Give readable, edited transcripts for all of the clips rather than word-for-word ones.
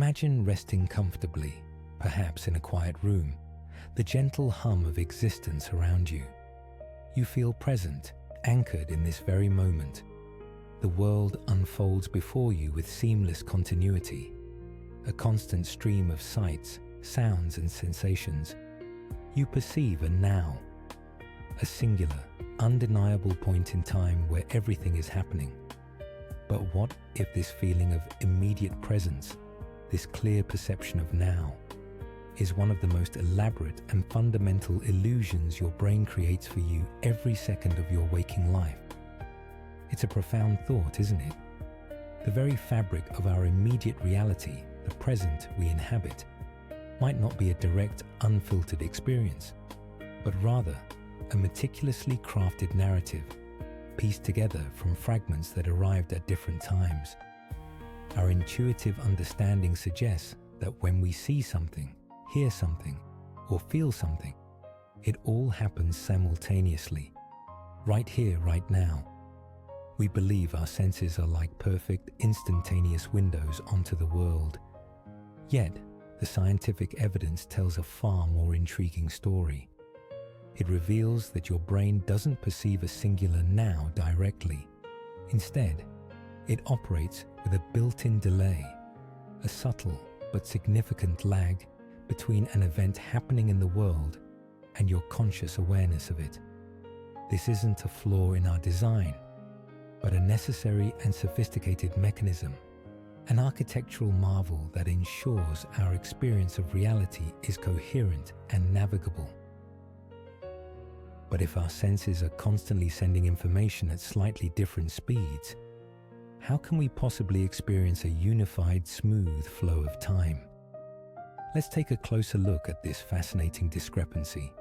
Imagine resting comfortably, perhaps in a quiet room, the gentle hum of existence around you. You feel present, anchored in this very moment. The world unfolds before you with seamless continuity, a constant stream of sights, sounds, and sensations. You perceive a now, a singular, undeniable point in time where everything is happening. But what if this feeling of immediate presence, this clear perception of now, is one of the most elaborate and fundamental illusions your brain creates for you every second of your waking life? It's a profound thought, isn't it? The very fabric of our immediate reality, the present we inhabit, might not be a direct, unfiltered experience, but rather a meticulously crafted narrative, pieced together from fragments that arrived at different times. Our intuitive understanding suggests that when we see something, hear something, or feel something, it all happens simultaneously, right here, right now. We believe our senses are like perfect, instantaneous windows onto the world. Yet, the scientific evidence tells a far more intriguing story. It reveals that your brain doesn't perceive a singular now directly. Instead, it operates with a built-in delay, a subtle but significant lag between an event happening in the world and your conscious awareness of it. This isn't a flaw in our design, but a necessary and sophisticated mechanism, an architectural marvel that ensures our experience of reality is coherent and navigable. But if our senses are constantly sending information at slightly different speeds, how can we possibly experience a unified, smooth flow of time? Let's take a closer look at this fascinating discrepancy.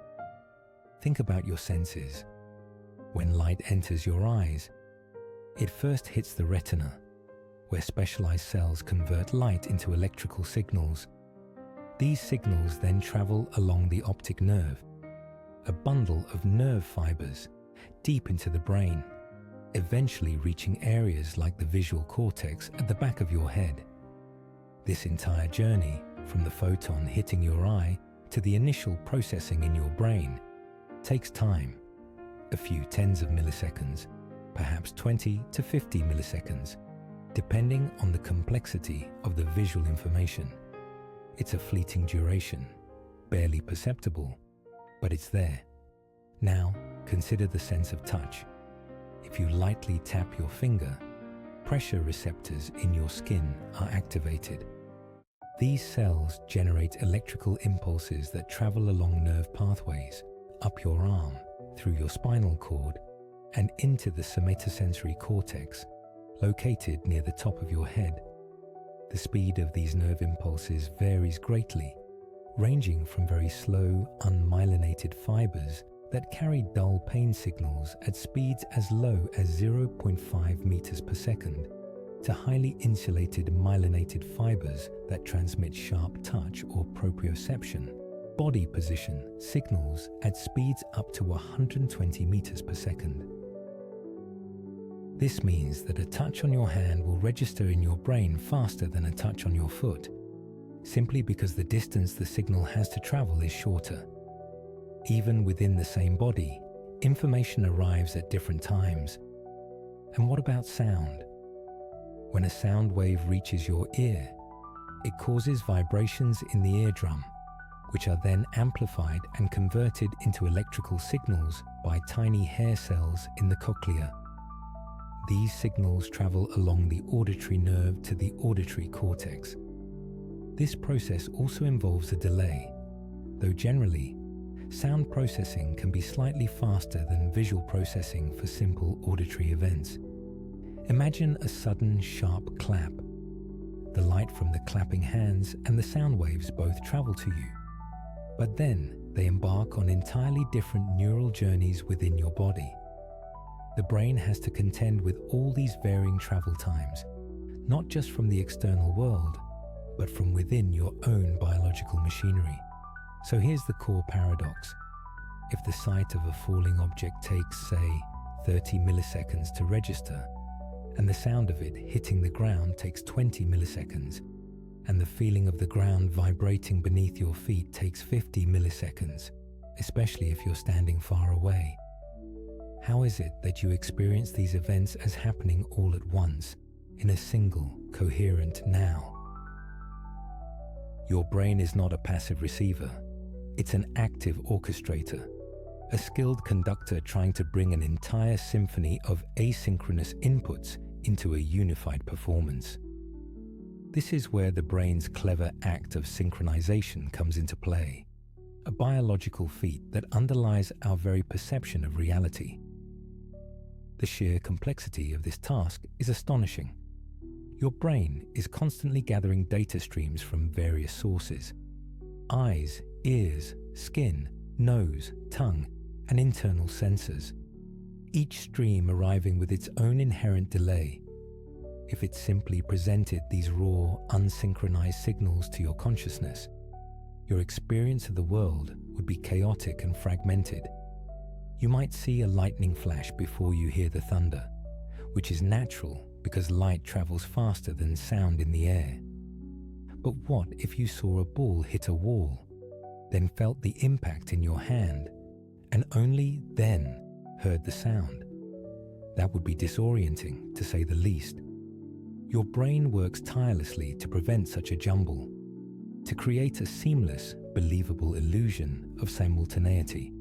Think about your senses. When light enters your eyes, it first hits the retina, where specialized cells convert light into electrical signals. These signals then travel along the optic nerve, a bundle of nerve fibers, deep into the brain, eventually reaching areas like the visual cortex at the back of your head. This entire journey, from the photon hitting your eye to the initial processing in your brain, takes time, a few tens of milliseconds, perhaps 20 to 50 milliseconds, depending on the complexity of the visual information. It's a fleeting duration, barely perceptible, but it's there. Now, consider the sense of touch. If you lightly tap your finger, pressure receptors in your skin are activated. These cells generate electrical impulses that travel along nerve pathways, up your arm, through your spinal cord, and into the somatosensory cortex, located near the top of your head. The speed of these nerve impulses varies greatly, ranging from very slow, unmyelinated fibers that carry dull pain signals at speeds as low as 0.5 meters per second, to highly insulated myelinated fibers that transmit sharp touch or proprioception, body position signals at speeds up to 120 meters per second. This means that a touch on your hand will register in your brain faster than a touch on your foot, simply because the distance the signal has to travel is shorter. Even within the same body, information arrives at different times. And what about sound? When a sound wave reaches your ear, it causes vibrations in the eardrum, which are then amplified and converted into electrical signals by tiny hair cells in the cochlea. These signals travel along the auditory nerve to the auditory cortex. This process also involves a delay, though generally, sound processing can be slightly faster than visual processing for simple auditory events. Imagine a sudden, sharp clap. The light from the clapping hands and the sound waves both travel to you, but then they embark on entirely different neural journeys within your body. The brain has to contend with all these varying travel times, not just from the external world, but from within your own biological machinery. So here's the core paradox. If the sight of a falling object takes, say, 30 milliseconds to register, and the sound of it hitting the ground takes 20 milliseconds, and the feeling of the ground vibrating beneath your feet takes 50 milliseconds, especially if you're standing far away. How is it that you experience these events as happening all at once, in a single, coherent now? Your brain is not a passive receiver. It's an active orchestrator, a skilled conductor trying to bring an entire symphony of asynchronous inputs into a unified performance. This is where the brain's clever act of synchronization comes into play, a biological feat that underlies our very perception of reality. The sheer complexity of this task is astonishing. Your brain is constantly gathering data streams from various sources: eyes, ears, skin, nose, tongue, and internal sensors, each stream arriving with its own inherent delay. If it simply presented these raw, unsynchronized signals to your consciousness, your experience of the world would be chaotic and fragmented. You might see a lightning flash before you hear the thunder, which is natural because light travels faster than sound in the air. But what if you saw a ball hit a wall, then felt the impact in your hand, and only then heard the sound? That would be disorienting, to say the least. Your brain works tirelessly to prevent such a jumble, to create a seamless, believable illusion of simultaneity.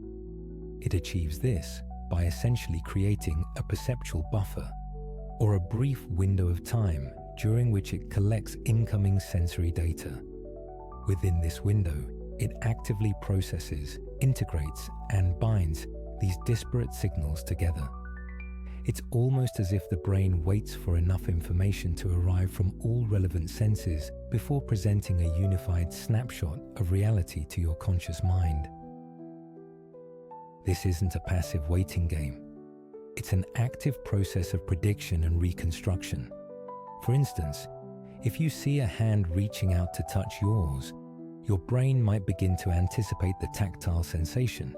It achieves this by essentially creating a perceptual buffer, or a brief window of time during which it collects incoming sensory data. Within this window, it actively processes, integrates, and binds these disparate signals together. It's almost as if the brain waits for enough information to arrive from all relevant senses before presenting a unified snapshot of reality to your conscious mind. This isn't a passive waiting game. It's an active process of prediction and reconstruction. For instance, if you see a hand reaching out to touch yours, your brain might begin to anticipate the tactile sensation,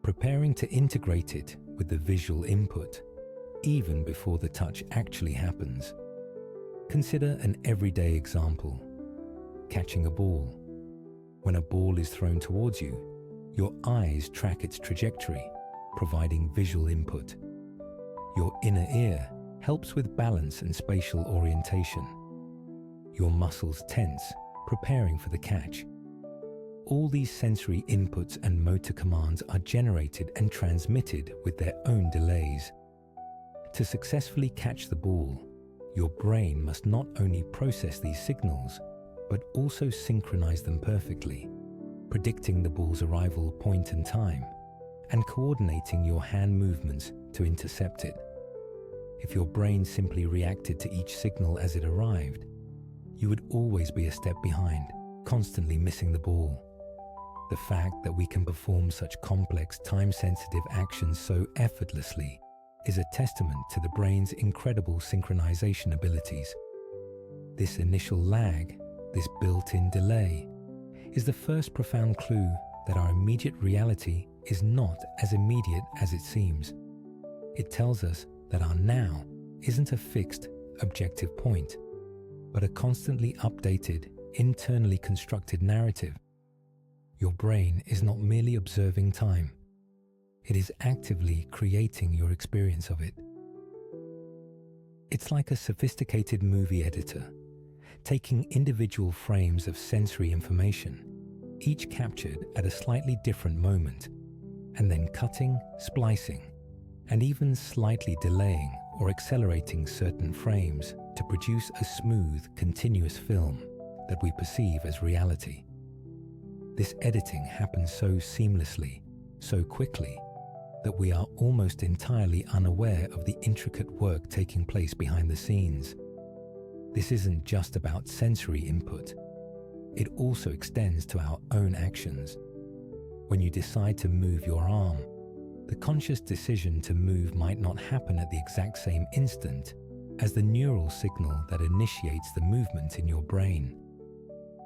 preparing to integrate it with the visual input, even before the touch actually happens. Consider an everyday example: catching a ball. When a ball is thrown towards you, your eyes track its trajectory, providing visual input. Your inner ear helps with balance and spatial orientation. Your muscles tense, preparing for the catch. All these sensory inputs and motor commands are generated and transmitted with their own delays. To successfully catch the ball, your brain must not only process these signals, but also synchronize them perfectly, predicting the ball's arrival point and time, and coordinating your hand movements to intercept it. If your brain simply reacted to each signal as it arrived, you would always be a step behind, constantly missing the ball. The fact that we can perform such complex, time-sensitive actions so effortlessly is a testament to the brain's incredible synchronization abilities. This initial lag, this built-in delay, is the first profound clue that our immediate reality is not as immediate as it seems. It tells us that our now isn't a fixed, objective point, but a constantly updated, internally constructed narrative. Your brain is not merely observing time. It is actively creating your experience of it. It's like a sophisticated movie editor, taking individual frames of sensory information, each captured at a slightly different moment, and then cutting, splicing, and even slightly delaying or accelerating certain frames to produce a smooth, continuous film that we perceive as reality. This editing happens so seamlessly, so quickly, that we are almost entirely unaware of the intricate work taking place behind the scenes. This isn't just about sensory input. It also extends to our own actions. When you decide to move your arm, the conscious decision to move might not happen at the exact same instant as the neural signal that initiates the movement in your brain.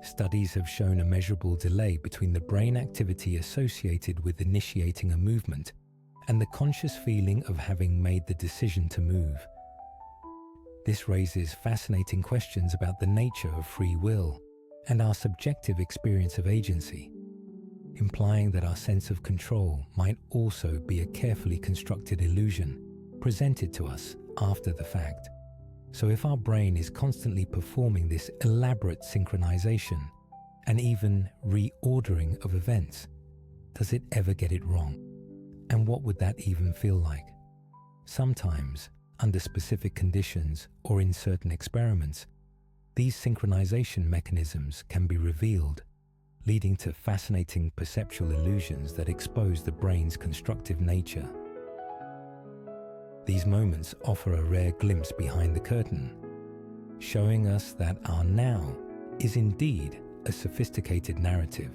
Studies have shown a measurable delay between the brain activity associated with initiating a movement and the conscious feeling of having made the decision to move. This raises fascinating questions about the nature of free will and our subjective experience of agency, implying that our sense of control might also be a carefully constructed illusion presented to us after the fact. So if our brain is constantly performing this elaborate synchronization and even reordering of events, does it ever get it wrong? And what would that even feel like? Sometimes, under specific conditions or in certain experiments, these synchronization mechanisms can be revealed, leading to fascinating perceptual illusions that expose the brain's constructive nature. These moments offer a rare glimpse behind the curtain, showing us that our now is indeed a sophisticated narrative,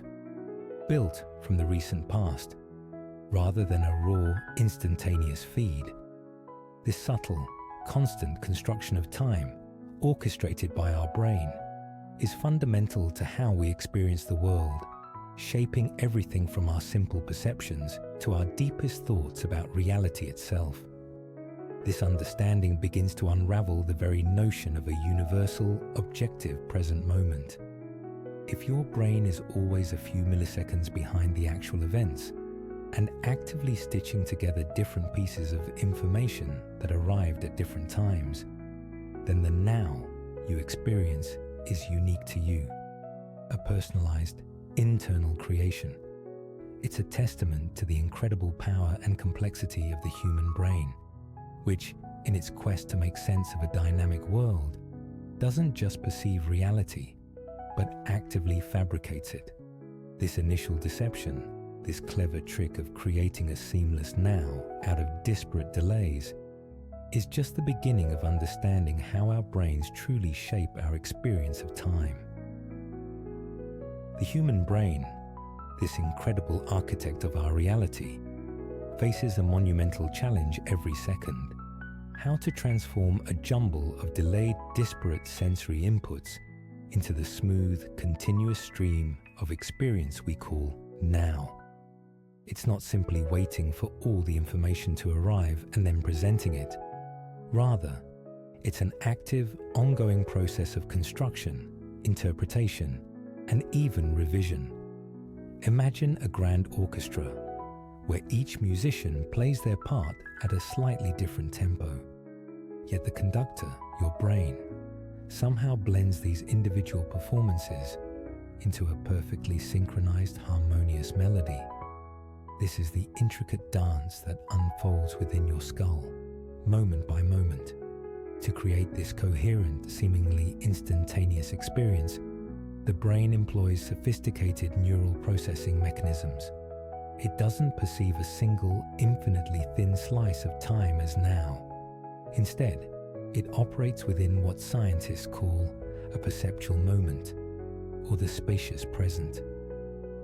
built from the recent past, rather than a raw, instantaneous feed. This subtle, constant construction of time, orchestrated by our brain, is fundamental to how we experience the world, shaping everything from our simple perceptions to our deepest thoughts about reality itself. This understanding begins to unravel the very notion of a universal, objective present moment. If your brain is always a few milliseconds behind the actual events and actively stitching together different pieces of information that arrived at different times, then the now you experience is unique to you, a personalized, internal creation. It's a testament to the incredible power and complexity of the human brain, which, in its quest to make sense of a dynamic world, doesn't just perceive reality, but actively fabricates it. This initial deception, this clever trick of creating a seamless now out of disparate delays, is just the beginning of understanding how our brains truly shape our experience of time. The human brain, this incredible architect of our reality, faces a monumental challenge every second: how to transform a jumble of delayed, disparate sensory inputs into the smooth, continuous stream of experience we call now. It's not simply waiting for all the information to arrive and then presenting it. Rather, it's an active, ongoing process of construction, interpretation, and even revision. Imagine a grand orchestra, where each musician plays their part at a slightly different tempo. Yet the conductor, your brain, somehow blends these individual performances into a perfectly synchronized, harmonious melody. This is the intricate dance that unfolds within your skull, moment by moment. To create this coherent, seemingly instantaneous experience, the brain employs sophisticated neural processing mechanisms. It doesn't perceive a single, infinitely thin slice of time as now. Instead, it operates within what scientists call a perceptual moment, or the spacious present.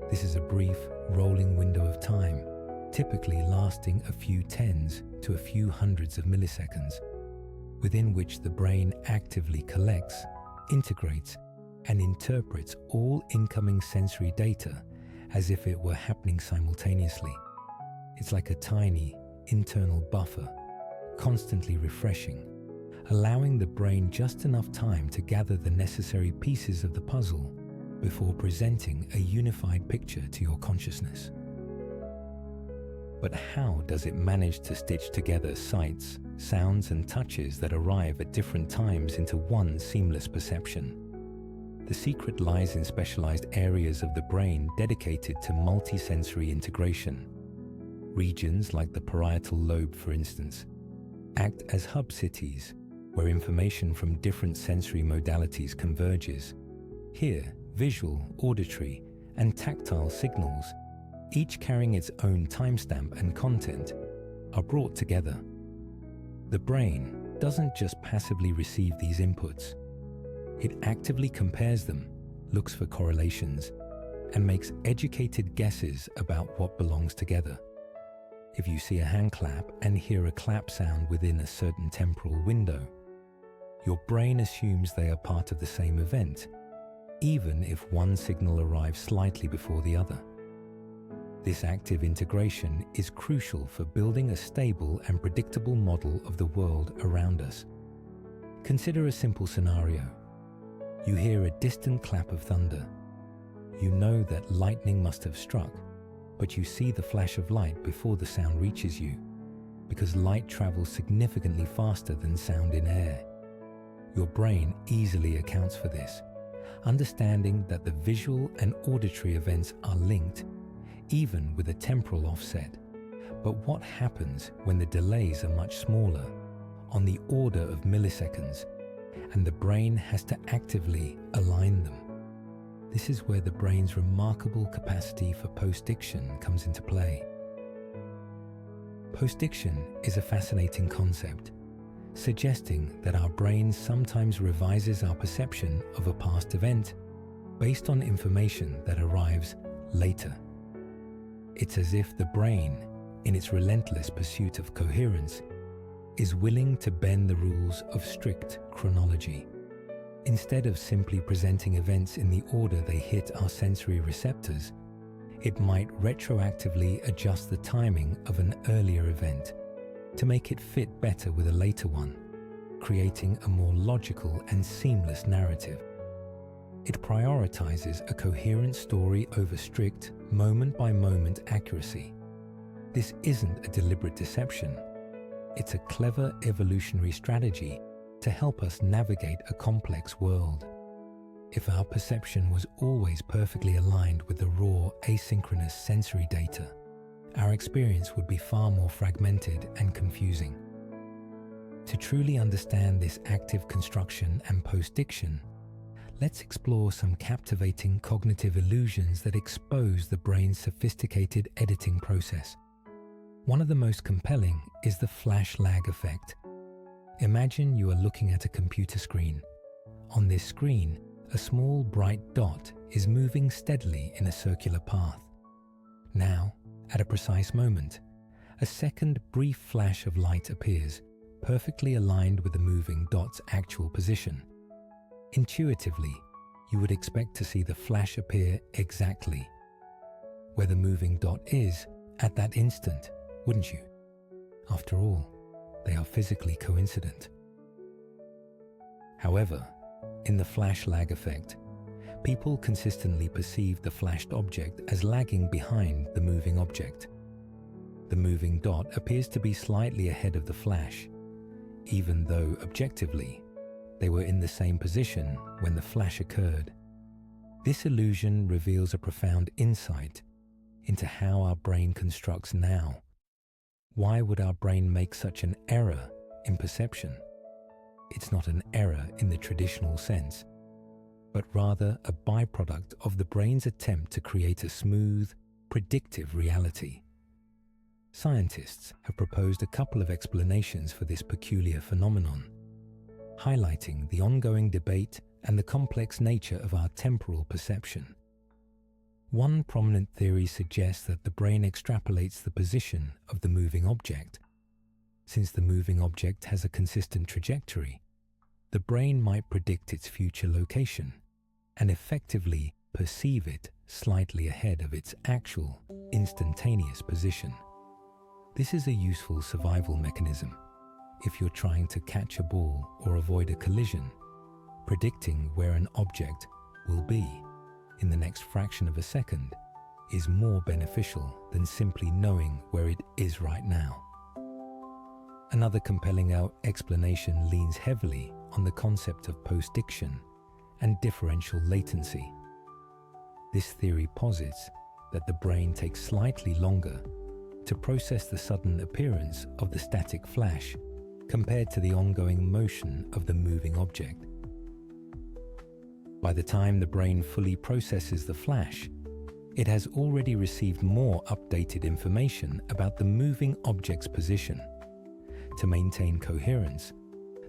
This is a brief, rolling window of time, typically lasting a few tens to a few hundreds of milliseconds, within which the brain actively collects, integrates, and interprets all incoming sensory data as if it were happening simultaneously. It's like a tiny, internal buffer, constantly refreshing, allowing the brain just enough time to gather the necessary pieces of the puzzle before presenting a unified picture to your consciousness. But how does it manage to stitch together sights, sounds, and touches that arrive at different times into one seamless perception? The secret lies in specialized areas of the brain dedicated to multisensory integration. Regions like the parietal lobe, for instance, act as hub cities where information from different sensory modalities converges. Here, visual, auditory, and tactile signals, each carrying its own timestamp and content, are brought together. The brain doesn't just passively receive these inputs. It actively compares them, looks for correlations, and makes educated guesses about what belongs together. If you see a hand clap and hear a clap sound within a certain temporal window, your brain assumes they are part of the same event, even if one signal arrives slightly before the other. This active integration is crucial for building a stable and predictable model of the world around us. Consider a simple scenario. You hear a distant clap of thunder. You know that lightning must have struck, but you see the flash of light before the sound reaches you, because light travels significantly faster than sound in air. Your brain easily accounts for this, understanding that the visual and auditory events are linked, even with a temporal offset. But what happens when the delays are much smaller, on the order of milliseconds, and the brain has to actively align them? This is where the brain's remarkable capacity for post-diction comes into play. Post-diction is a fascinating concept, suggesting that our brain sometimes revises our perception of a past event based on information that arrives later. It's as if the brain, in its relentless pursuit of coherence, is willing to bend the rules of strict chronology. Instead of simply presenting events in the order they hit our sensory receptors, it might retroactively adjust the timing of an earlier event to make it fit better with a later one, creating a more logical and seamless narrative. It prioritizes a coherent story over strict, moment-by-moment accuracy. This isn't a deliberate deception. It's a clever evolutionary strategy to help us navigate a complex world. If our perception was always perfectly aligned with the raw, asynchronous sensory data, our experience would be far more fragmented and confusing. To truly understand this active construction and post-diction, let's explore some captivating cognitive illusions that expose the brain's sophisticated editing process. One of the most compelling is the flash lag effect. Imagine you are looking at a computer screen. On this screen, a small bright dot is moving steadily in a circular path. Now, at a precise moment, a second brief flash of light appears, perfectly aligned with the moving dot's actual position. Intuitively, you would expect to see the flash appear exactly where the moving dot is at that instant, wouldn't you? After all, they are physically coincident. However, in the flash lag effect, people consistently perceive the flashed object as lagging behind the moving object. The moving dot appears to be slightly ahead of the flash, even though objectively, they were in the same position when the flash occurred. This illusion reveals a profound insight into how our brain constructs now. Why would our brain make such an error in perception? It's not an error in the traditional sense, but rather a byproduct of the brain's attempt to create a smooth, predictive reality. Scientists have proposed a couple of explanations for this peculiar phenomenon, highlighting the ongoing debate and the complex nature of our temporal perception. One prominent theory suggests that the brain extrapolates the position of the moving object. Since the moving object has a consistent trajectory, the brain might predict its future location and effectively perceive it slightly ahead of its actual, instantaneous position. This is a useful survival mechanism. If you're trying to catch a ball or avoid a collision, predicting where an object will be in the next fraction of a second is more beneficial than simply knowing where it is right now. Another compelling explanation leans heavily on the concept of post-diction and differential latency. This theory posits that the brain takes slightly longer to process the sudden appearance of the static flash compared to the ongoing motion of the moving object. By the time the brain fully processes the flash, it has already received more updated information about the moving object's position. To maintain coherence,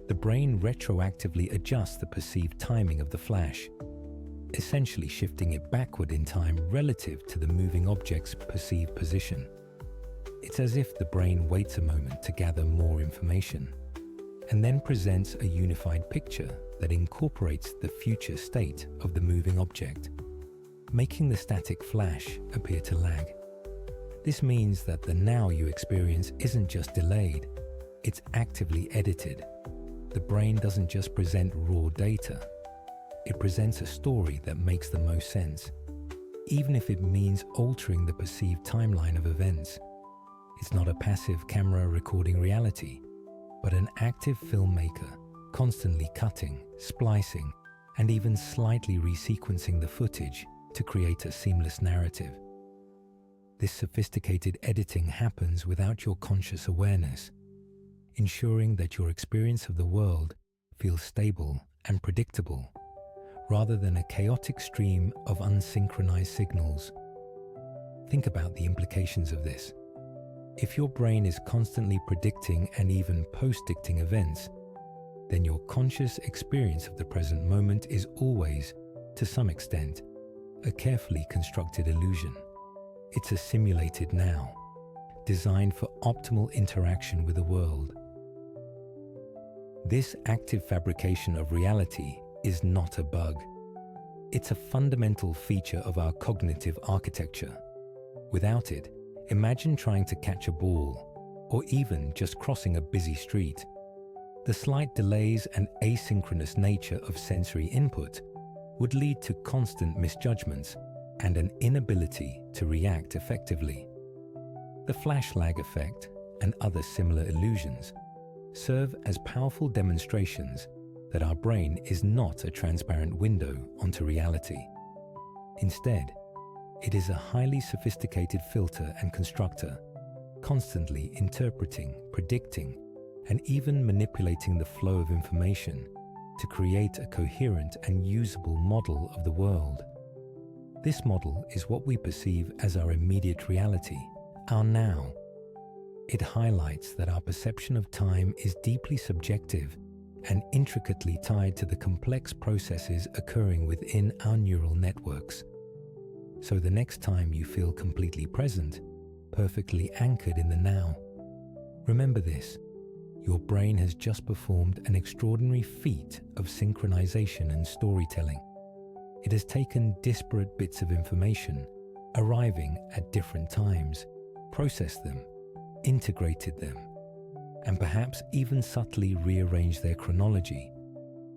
the brain retroactively adjusts the perceived timing of the flash, essentially shifting it backward in time relative to the moving object's perceived position. It's as if the brain waits a moment to gather more information, and then presents a unified picture that incorporates the future state of the moving object, making the static flash appear to lag. This means that the now you experience isn't just delayed, it's actively edited. the brain doesn't just present raw data. It presents a story that makes the most sense, even if it means altering the perceived timeline of events. It's not a passive camera recording reality, but an active filmmaker constantly cutting, splicing, and even slightly resequencing the footage to create a seamless narrative. This sophisticated editing happens without your conscious awareness, ensuring that your experience of the world feels stable and predictable, rather than a chaotic stream of unsynchronized signals. Think about the implications of this. If your brain is constantly predicting and even post-dicting events, then your conscious experience of the present moment is always, to some extent, a carefully constructed illusion. It's a simulated now, designed for optimal interaction with the world. This active fabrication of reality is not a bug. It's a fundamental feature of our cognitive architecture. Without it, imagine trying to catch a ball, or even just crossing a busy street. The slight delays and asynchronous nature of sensory input would lead to constant misjudgments and an inability to react effectively. The flash lag effect and other similar illusions serve as powerful demonstrations that our brain is not a transparent window onto reality. Instead, it is a highly sophisticated filter and constructor, constantly interpreting, predicting, and even manipulating the flow of information to create a coherent and usable model of the world. This model is what we perceive as our immediate reality, our now. It highlights that our perception of time is deeply subjective and intricately tied to the complex processes occurring within our neural networks. So the next time you feel completely present, perfectly anchored in the now, remember this: your brain has just performed an extraordinary feat of synchronization and storytelling. It has taken disparate bits of information, arriving at different times, processed them, integrated them, and perhaps even subtly rearranged their chronology,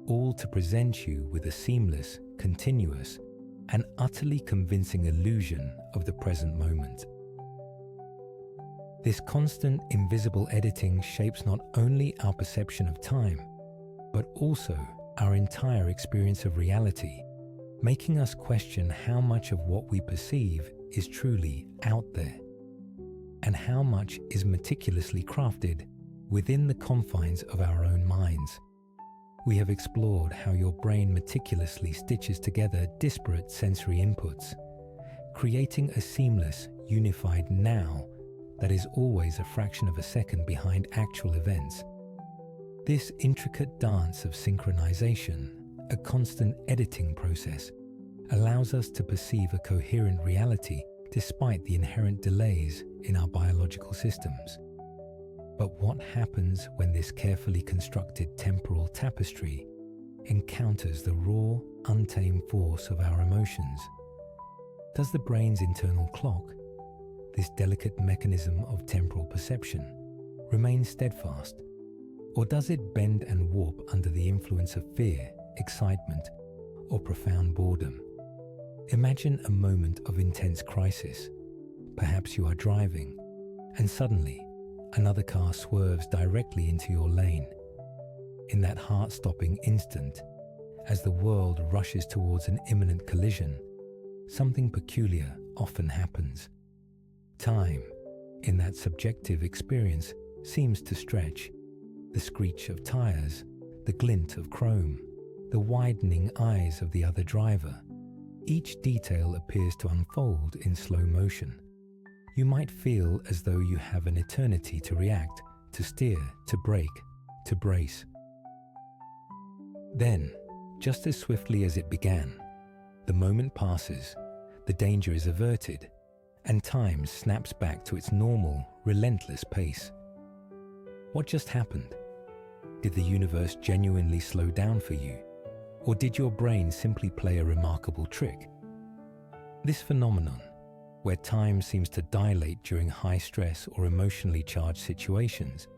all to present you with a seamless, continuous, and utterly convincing illusion of the present moment. This constant invisible editing shapes not only our perception of time, but also our entire experience of reality, making us question how much of what we perceive is truly out there, and how much is meticulously crafted within the confines of our own minds. We have explored how your brain meticulously stitches together disparate sensory inputs, creating a seamless, unified now that is always a fraction of a second behind actual events. This intricate dance of synchronization, a constant editing process, allows us to perceive a coherent reality despite the inherent delays in our biological systems. But what happens when this carefully constructed temporal tapestry encounters the raw, untamed force of our emotions? Does the brain's internal clock, this delicate mechanism of temporal perception, remain steadfast? Or does it bend and warp under the influence of fear, excitement, or profound boredom? Imagine a moment of intense crisis. Perhaps you are driving, and suddenly another car swerves directly into your lane. In that heart-stopping instant, as the world rushes towards an imminent collision, something peculiar often happens. Time, in that subjective experience, seems to stretch. The screech of tires, the glint of chrome, the widening eyes of the other driver. Each detail appears to unfold in slow motion. You might feel as though you have an eternity to react, to steer, to brake, to brace. Then, just as swiftly as it began, the moment passes, the danger is averted, and time snaps back to its normal, relentless pace. What just happened? Did the universe genuinely slow down for you? Or did your brain simply play a remarkable trick? This phenomenon, where time seems to dilate during high stress or emotionally charged situations,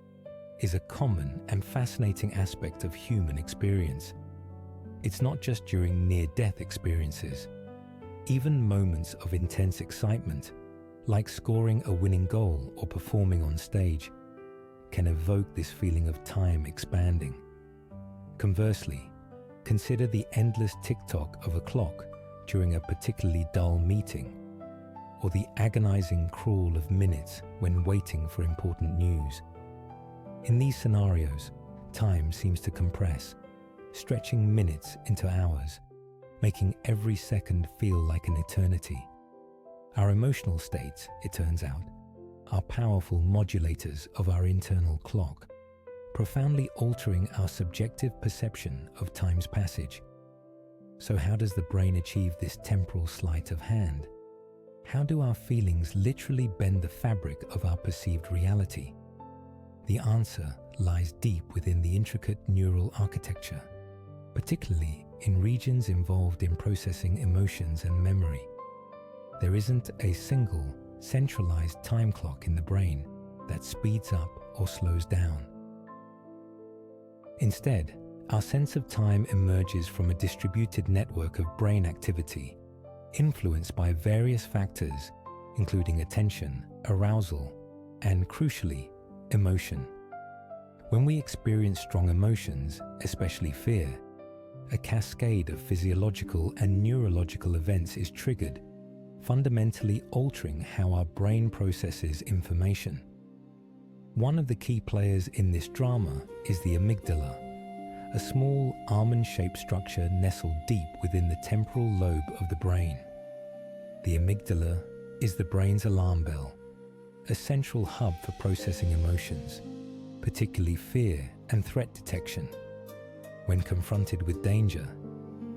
is a common and fascinating aspect of human experience. It's not just during near-death experiences. Even moments of intense excitement, like scoring a winning goal or performing on stage, can evoke this feeling of time expanding. Conversely, consider the endless tick-tock of a clock during a particularly dull meeting, or the agonizing crawl of minutes when waiting for important news. In these scenarios, time seems to compress, stretching minutes into hours, making every second feel like an eternity. Our emotional states, it turns out, are powerful modulators of our internal clock, profoundly altering our subjective perception of time's passage. So how does the brain achieve this temporal sleight of hand? How do our feelings literally bend the fabric of our perceived reality? The answer lies deep within the intricate neural architecture, particularly in regions involved in processing emotions and memory. There isn't a single, centralized time clock in the brain that speeds up or slows down. Instead, our sense of time emerges from a distributed network of brain activity, influenced by various factors, including attention, arousal, and crucially, emotion. When we experience strong emotions, especially fear, a cascade of physiological and neurological events is triggered, fundamentally altering how our brain processes information. One of the key players in this drama is the amygdala, a small almond-shaped structure nestled deep within the temporal lobe of the brain. The amygdala is the brain's alarm bell, a central hub for processing emotions, particularly fear and threat detection. When confronted with danger,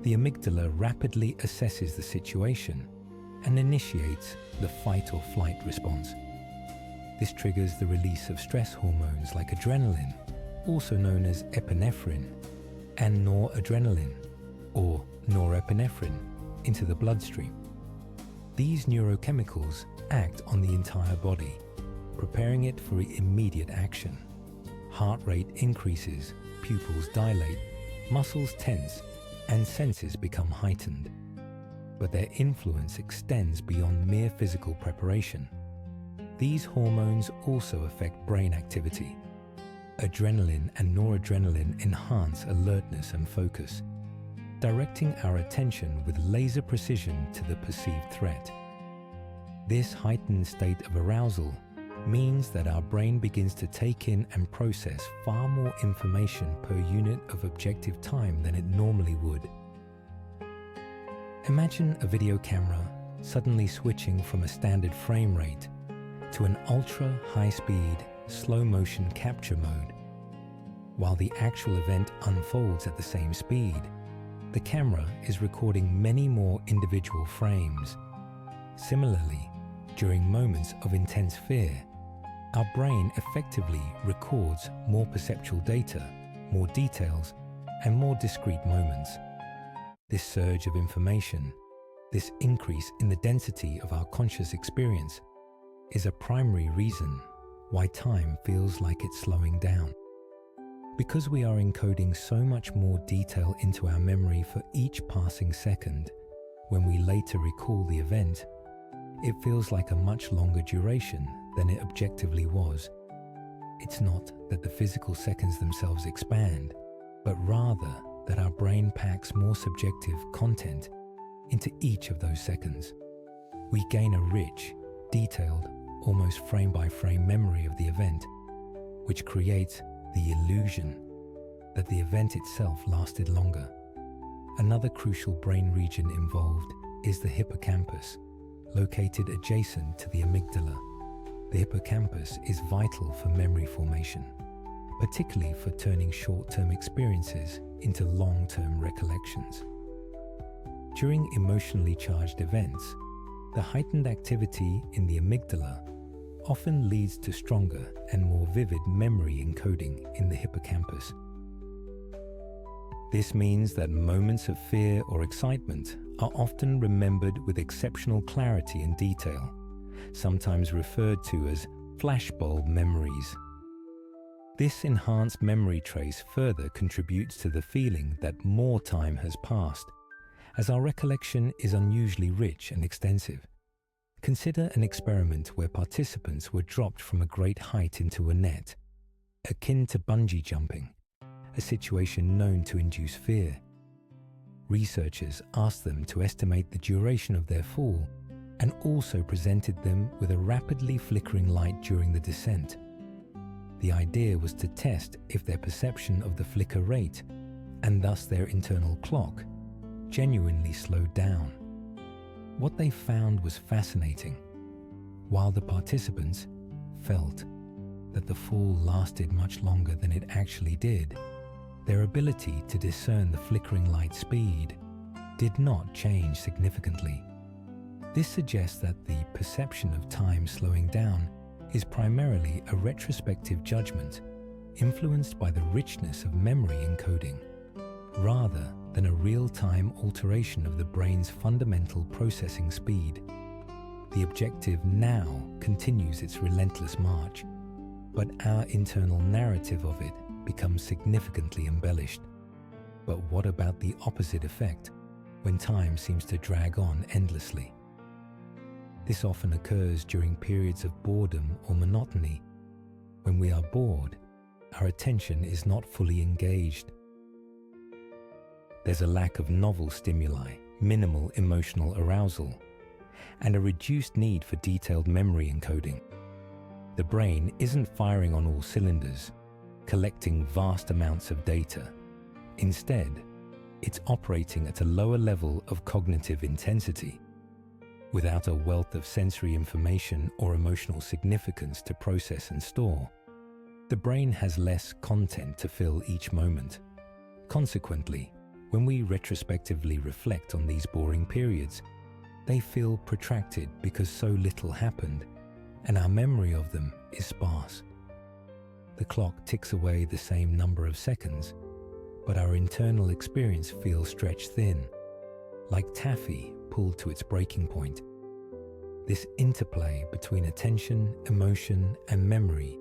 the amygdala rapidly assesses the situation and initiates the fight or flight response. This triggers the release of stress hormones like adrenaline, also known as epinephrine, and noradrenaline, or norepinephrine, into the bloodstream. These neurochemicals act on the entire body, preparing it for immediate action. Heart rate increases, pupils dilate, muscles tense, and senses become heightened. But their influence extends beyond mere physical preparation. These hormones also affect brain activity. Adrenaline and noradrenaline enhance alertness and focus, directing our attention with laser precision to the perceived threat. This heightened state of arousal means that our brain begins to take in and process far more information per unit of objective time than it normally would. Imagine a video camera suddenly switching from a standard frame rate to an ultra-high-speed, slow-motion capture mode. While the actual event unfolds at the same speed, the camera is recording many more individual frames. Similarly, during moments of intense fear, our brain effectively records more perceptual data, more details, and more discrete moments. This surge of information, this increase in the density of our conscious experience, is a primary reason why time feels like it's slowing down. Because we are encoding so much more detail into our memory for each passing second, when we later recall the event, it feels like a much longer duration than it objectively was. It's not that the physical seconds themselves expand, but rather that our brain packs more subjective content into each of those seconds. We gain a rich, detailed, almost frame-by-frame memory of the event, which creates the illusion that the event itself lasted longer. Another crucial brain region involved is the hippocampus, located adjacent to the amygdala. The hippocampus is vital for memory formation, particularly for turning short-term experiences into long-term recollections. During emotionally charged events, the heightened activity in the amygdala often leads to stronger and more vivid memory encoding in the hippocampus. This means that moments of fear or excitement are often remembered with exceptional clarity and detail, sometimes referred to as flashbulb memories. This enhanced memory trace further contributes to the feeling that more time has passed, as our recollection is unusually rich and extensive. Consider an experiment where participants were dropped from a great height into a net, akin to bungee jumping, a situation known to induce fear. Researchers asked them to estimate the duration of their fall and also presented them with a rapidly flickering light during the descent. The idea was to test if their perception of the flicker rate, and thus their internal clock, genuinely slowed down. What they found was fascinating. While the participants felt that the fall lasted much longer than it actually did, their ability to discern the flickering light speed did not change significantly. This suggests that the perception of time slowing down is primarily a retrospective judgment influenced by the richness of memory encoding, rather than a real-time alteration of the brain's fundamental processing speed. The objective now continues its relentless march, but our internal narrative of it becomes significantly embellished. But what about the opposite effect, when time seems to drag on endlessly? This often occurs during periods of boredom or monotony. When we are bored, our attention is not fully engaged. There's a lack of novel stimuli, minimal emotional arousal, and a reduced need for detailed memory encoding. The brain isn't firing on all cylinders, collecting vast amounts of data. Instead, it's operating at a lower level of cognitive intensity. Without a wealth of sensory information or emotional significance to process and store, the brain has less content to fill each moment. Consequently, when we retrospectively reflect on these boring periods, they feel protracted because so little happened, and our memory of them is sparse. The clock ticks away the same number of seconds, but our internal experience feels stretched thin, like taffy pulled to its breaking point. This interplay between attention, emotion, and memory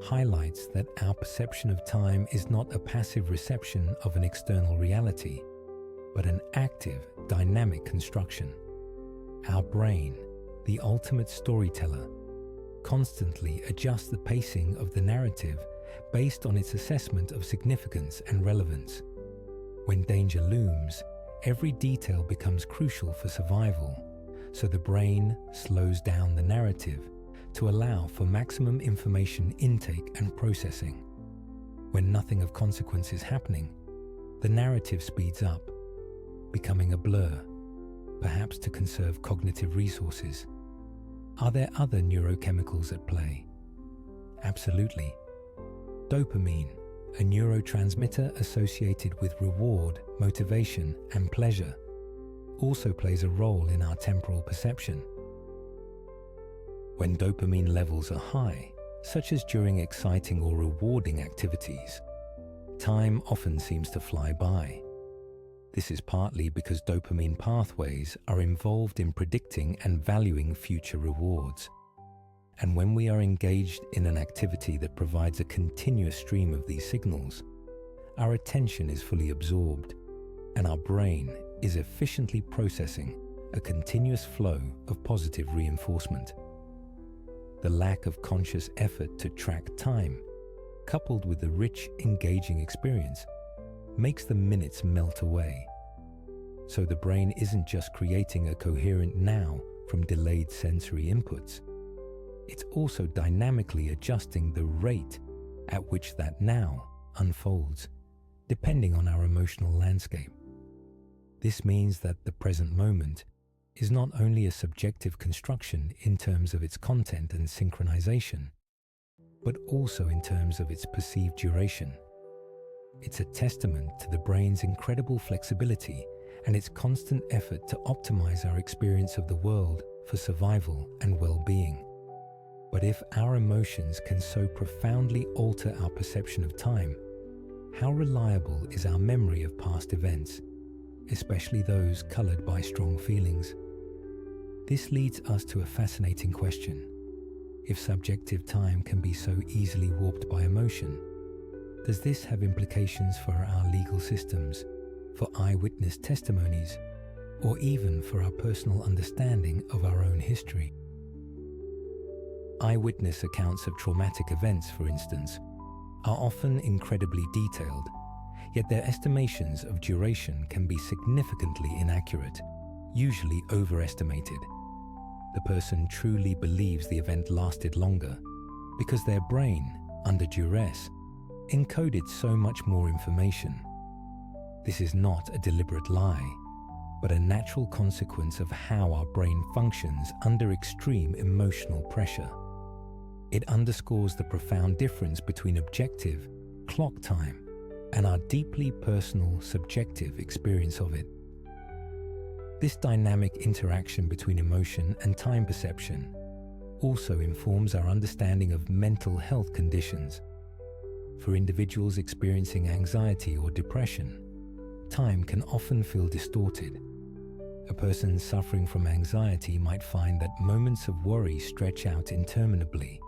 highlights that our perception of time is not a passive reception of an external reality, but an active, dynamic construction. Our brain, the ultimate storyteller, constantly adjusts the pacing of the narrative based on its assessment of significance and relevance. When danger looms, every detail becomes crucial for survival, so the brain slows down the narrative to allow for maximum information intake and processing. When nothing of consequence is happening, the narrative speeds up, becoming a blur, perhaps to conserve cognitive resources. Are there other neurochemicals at play? Absolutely. Dopamine, a neurotransmitter associated with reward, motivation, and pleasure, also plays a role in our temporal perception. When dopamine levels are high, such as during exciting or rewarding activities, time often seems to fly by. This is partly because dopamine pathways are involved in predicting and valuing future rewards. And when we are engaged in an activity that provides a continuous stream of these signals, our attention is fully absorbed, and our brain is efficiently processing a continuous flow of positive reinforcement. The lack of conscious effort to track time, coupled with the rich, engaging experience, makes the minutes melt away. So the brain isn't just creating a coherent now from delayed sensory inputs. It's also dynamically adjusting the rate at which that now unfolds, depending on our emotional landscape. This means that the present moment is not only a subjective construction in terms of its content and synchronization, but also in terms of its perceived duration. It's a testament to the brain's incredible flexibility and its constant effort to optimize our experience of the world for survival and well-being. But if our emotions can so profoundly alter our perception of time, how reliable is our memory of past events, especially those colored by strong feelings? This leads us to a fascinating question. If subjective time can be so easily warped by emotion, Does this have implications for our legal systems, for eyewitness testimonies, or even for our personal understanding of our own history? Eyewitness accounts of traumatic events, for instance, are often incredibly detailed, yet their estimations of duration can be significantly inaccurate, usually overestimated. The person truly believes the event lasted longer because their brain, under duress, encoded so much more information. This is not a deliberate lie, but a natural consequence of how our brain functions under extreme emotional pressure. It underscores the profound difference between objective, clock time, and our deeply personal, subjective experience of it. This dynamic interaction between emotion and time perception also informs our understanding of mental health conditions. For individuals experiencing anxiety or depression, time can often feel distorted. A person suffering from anxiety might find that moments of worry stretch out interminably,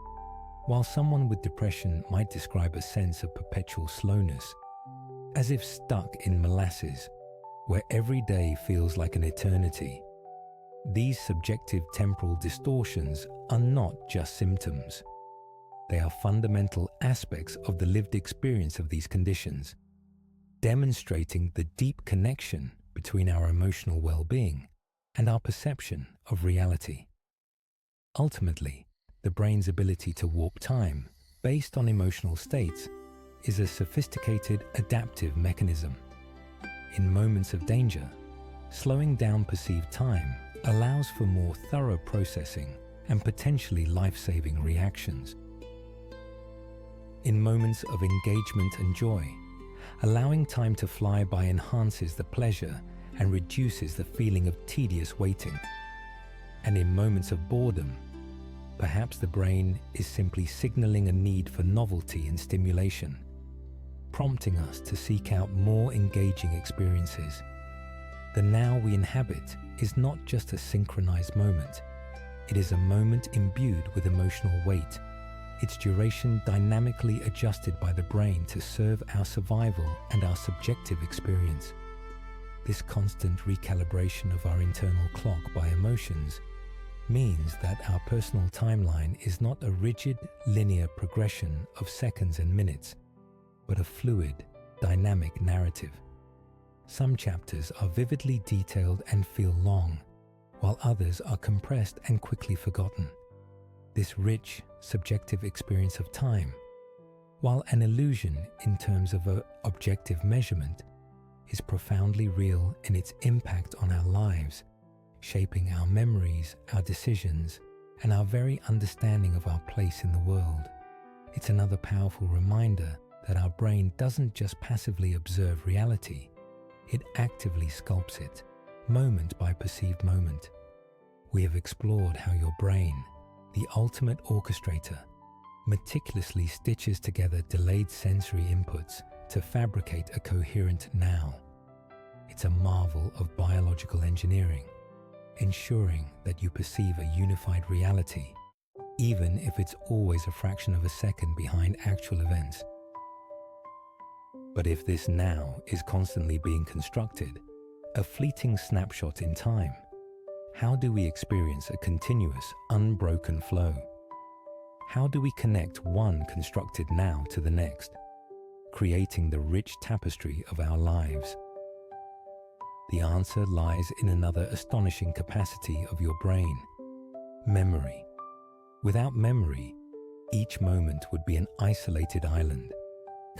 while someone with depression might describe a sense of perpetual slowness, as if stuck in molasses, where every day feels like an eternity. These subjective temporal distortions are not just symptoms. They are fundamental aspects of the lived experience of these conditions, demonstrating the deep connection between our emotional well-being and our perception of reality. Ultimately, the brain's ability to warp time based on emotional states is a sophisticated adaptive mechanism. In moments of danger, slowing down perceived time allows for more thorough processing and potentially life-saving reactions. In moments of engagement and joy, allowing time to fly by enhances the pleasure and reduces the feeling of tedious waiting. And in moments of boredom, perhaps the brain is simply signaling a need for novelty and stimulation, prompting us to seek out more engaging experiences. The now we inhabit is not just a synchronized moment. It is a moment imbued with emotional weight, its duration dynamically adjusted by the brain to serve our survival and our subjective experience. This constant recalibration of our internal clock by emotions means that our personal timeline is not a rigid, linear progression of seconds and minutes, but a fluid, dynamic narrative. Some chapters are vividly detailed and feel long, while others are compressed and quickly forgotten. This rich, subjective experience of time, while an illusion in terms of an objective measurement, is profoundly real in its impact on our lives, shaping our memories, our decisions, and our very understanding of our place in the world. It's another powerful reminder that our brain doesn't just passively observe reality, it actively sculpts it, moment by perceived moment. We have explored how your brain, the ultimate orchestrator, meticulously stitches together delayed sensory inputs to fabricate a coherent now. It's a marvel of biological engineering, ensuring that you perceive a unified reality, even if it's always a fraction of a second behind actual events. But if this now is constantly being constructed, a fleeting snapshot in time, how do we experience a continuous, unbroken flow? How do we connect one constructed now to the next, creating the rich tapestry of our lives? The answer lies in another astonishing capacity of your brain: memory. Without memory, each moment would be an isolated island,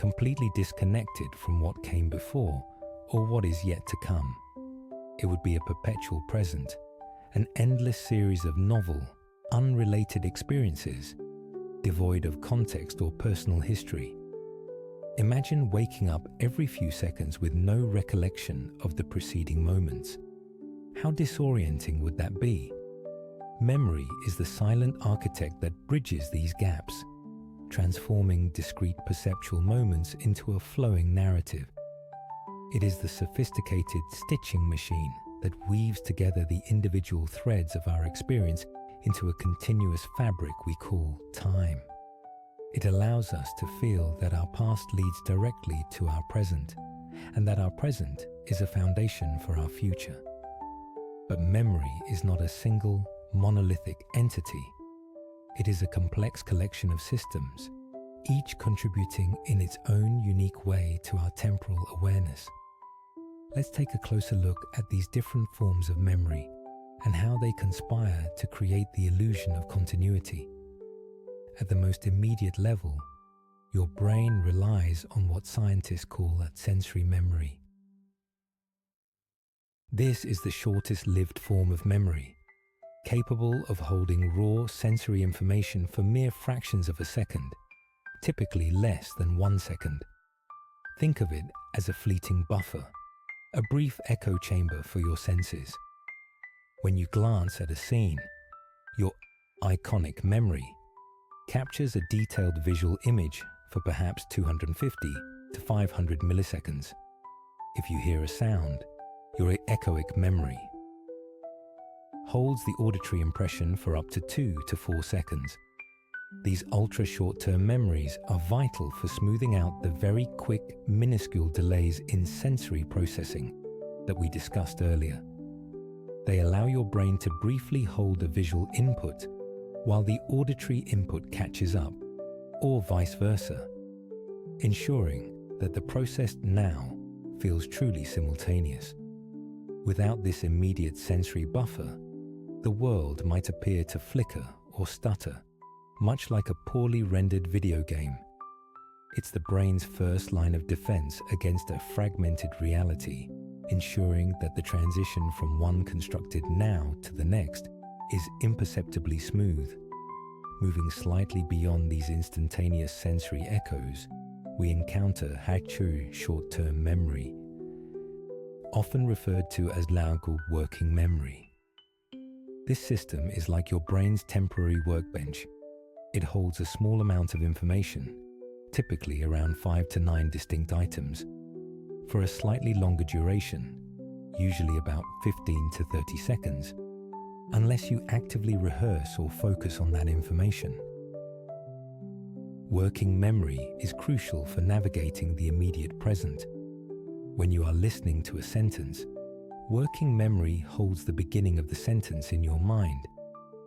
completely disconnected from what came before or what is yet to come. It would be a perpetual present, an endless series of novel, unrelated experiences, devoid of context or personal history. Imagine waking up every few seconds with no recollection of the preceding moments. How disorienting would that be? Memory is the silent architect that bridges these gaps, transforming discrete perceptual moments into a flowing narrative. It is the sophisticated stitching machine that weaves together the individual threads of our experience into a continuous fabric we call time. It allows us to feel that our past leads directly to our present, and that our present is a foundation for our future. But memory is not a single, monolithic entity. It is a complex collection of systems, each contributing in its own unique way to our temporal awareness. Let's take a closer look at these different forms of memory and how they conspire to create the illusion of continuity. At the most immediate level, your brain relies on what scientists call a sensory memory. This is the shortest lived form of memory, capable of holding raw sensory information for mere fractions of a second, typically less than 1 second. Think of it as a fleeting buffer, a brief echo chamber for your senses. When you glance at a scene, your iconic memory captures a detailed visual image for perhaps 250 to 500 milliseconds. If you hear a sound, your echoic memory holds the auditory impression for up to 2 to 4 seconds. These ultra-short-term memories are vital for smoothing out the very quick, minuscule delays in sensory processing that we discussed earlier. They allow your brain to briefly hold a visual input while the auditory input catches up, or vice versa, ensuring that the processed now feels truly simultaneous. Without this immediate sensory buffer, the world might appear to flicker or stutter, much like a poorly rendered video game. It's the brain's first line of defense against a fragmented reality, ensuring that the transition from one constructed now to the next is imperceptibly smooth. Moving slightly beyond these instantaneous sensory echoes, we encounter Haichu short-term memory, often referred to as Lao working memory. This system is like your brain's temporary workbench. It holds a small amount of information, typically around 5 to 9 distinct items, for a slightly longer duration, usually about 15 to 30 seconds, unless you actively rehearse or focus on that information. Working memory is crucial for navigating the immediate present. When you are listening to a sentence, working memory holds the beginning of the sentence in your mind,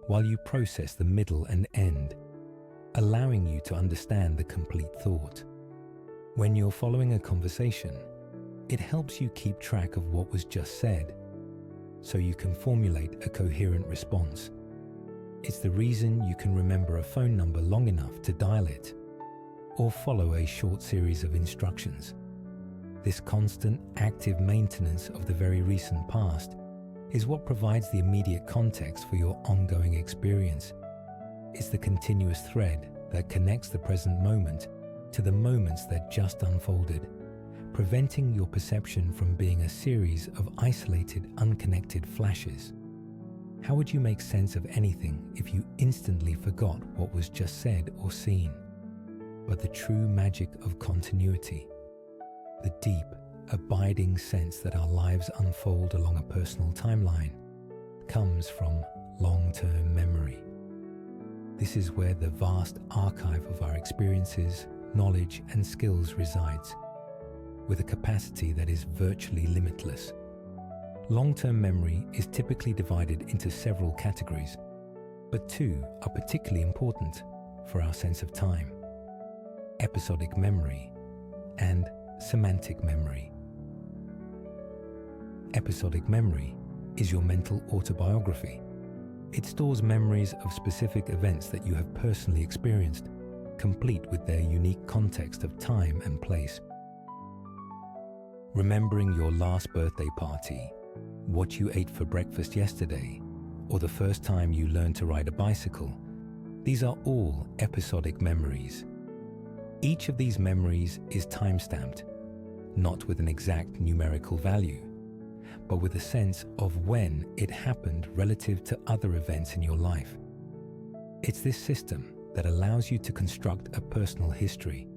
while you process the middle and end, allowing you to understand the complete thought. When you're following a conversation, it helps you keep track of what was just said, so you can formulate a coherent response. It's the reason you can remember a phone number long enough to dial it, or follow a short series of instructions. This constant, active maintenance of the very recent past is what provides the immediate context for your ongoing experience. It's the continuous thread that connects the present moment to the moments that just unfolded, preventing your perception from being a series of isolated, unconnected flashes. How would you make sense of anything if you instantly forgot what was just said or seen? But the true magic of continuity, the deep, abiding sense that our lives unfold along a personal timeline, comes from long-term memory. This is where the vast archive of our experiences, knowledge, and skills resides, with a capacity that is virtually limitless. Long-term memory is typically divided into several categories, but 2 are particularly important for our sense of time: episodic memory and semantic memory. Episodic memory is your mental autobiography. It stores memories of specific events that you have personally experienced, complete with their unique context of time and place. Remembering your last birthday party, what you ate for breakfast yesterday, or the first time you learned to ride a bicycle, these are all episodic memories. Each of these memories is time-stamped, not with an exact numerical value, but with a sense of when it happened relative to other events in your life. It's this system that allows you to construct a personal history,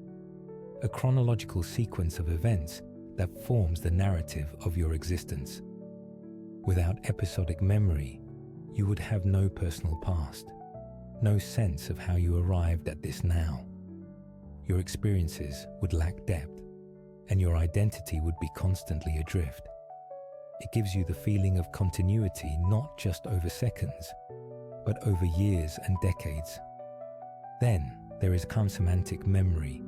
a chronological sequence of events that forms the narrative of your existence. Without episodic memory, you would have no personal past, no sense of how you arrived at this now. your experiences would lack depth, and your identity would be constantly adrift. It gives you the feeling of continuity not just over seconds, but over years and decades. Then there is semantic memory,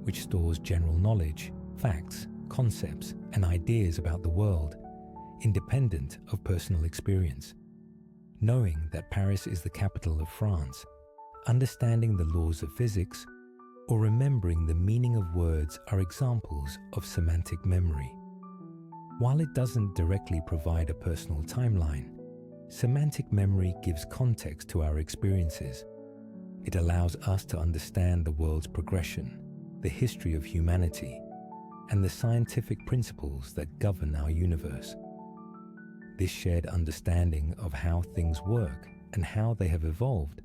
which stores general knowledge, facts, concepts, and ideas about the world, independent of personal experience. Knowing that Paris is the capital of France, understanding the laws of physics, or remembering the meaning of words are examples of semantic memory. While it doesn't directly provide a personal timeline, semantic memory gives context to our experiences. It allows us to understand the world's progression, the history of humanity, and the scientific principles that govern our universe. This shared understanding of how things work and how they have evolved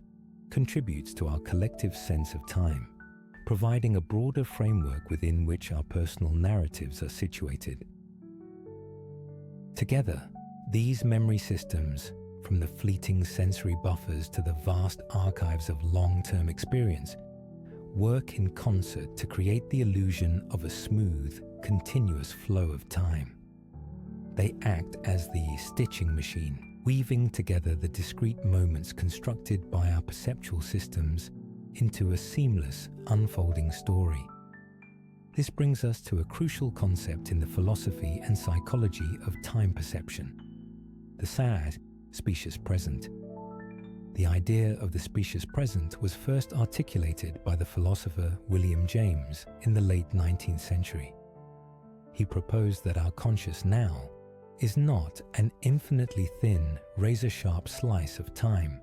contributes to our collective sense of time, providing a broader framework within which our personal narratives are situated. Together, these memory systems, from the fleeting sensory buffers to the vast archives of long-term experience, work in concert to create the illusion of a smooth, continuous flow of time. They act as the stitching machine, weaving together the discrete moments constructed by our perceptual systems into a seamless, unfolding story. This brings us to a crucial concept in the philosophy and psychology of time perception: the sad, specious present. The idea of the specious present was first articulated by the philosopher William James in the late 19th century. He proposed that our conscious now is not an infinitely thin, razor-sharp slice of time,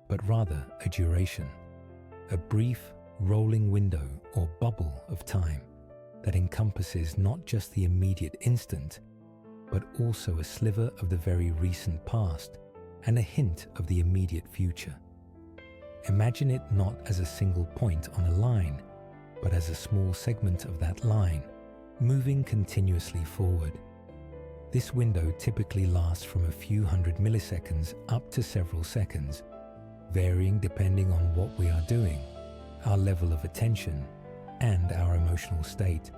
but rather a duration, a brief, rolling window or bubble of time that encompasses not just the immediate instant, but also a sliver of the very recent past and a hint of the immediate future. Imagine it not as a single point on a line, but as a small segment of that line, moving continuously forward. This window typically lasts from a few hundred milliseconds up to several seconds, varying depending on what we are doing, our level of attention, and our emotional state.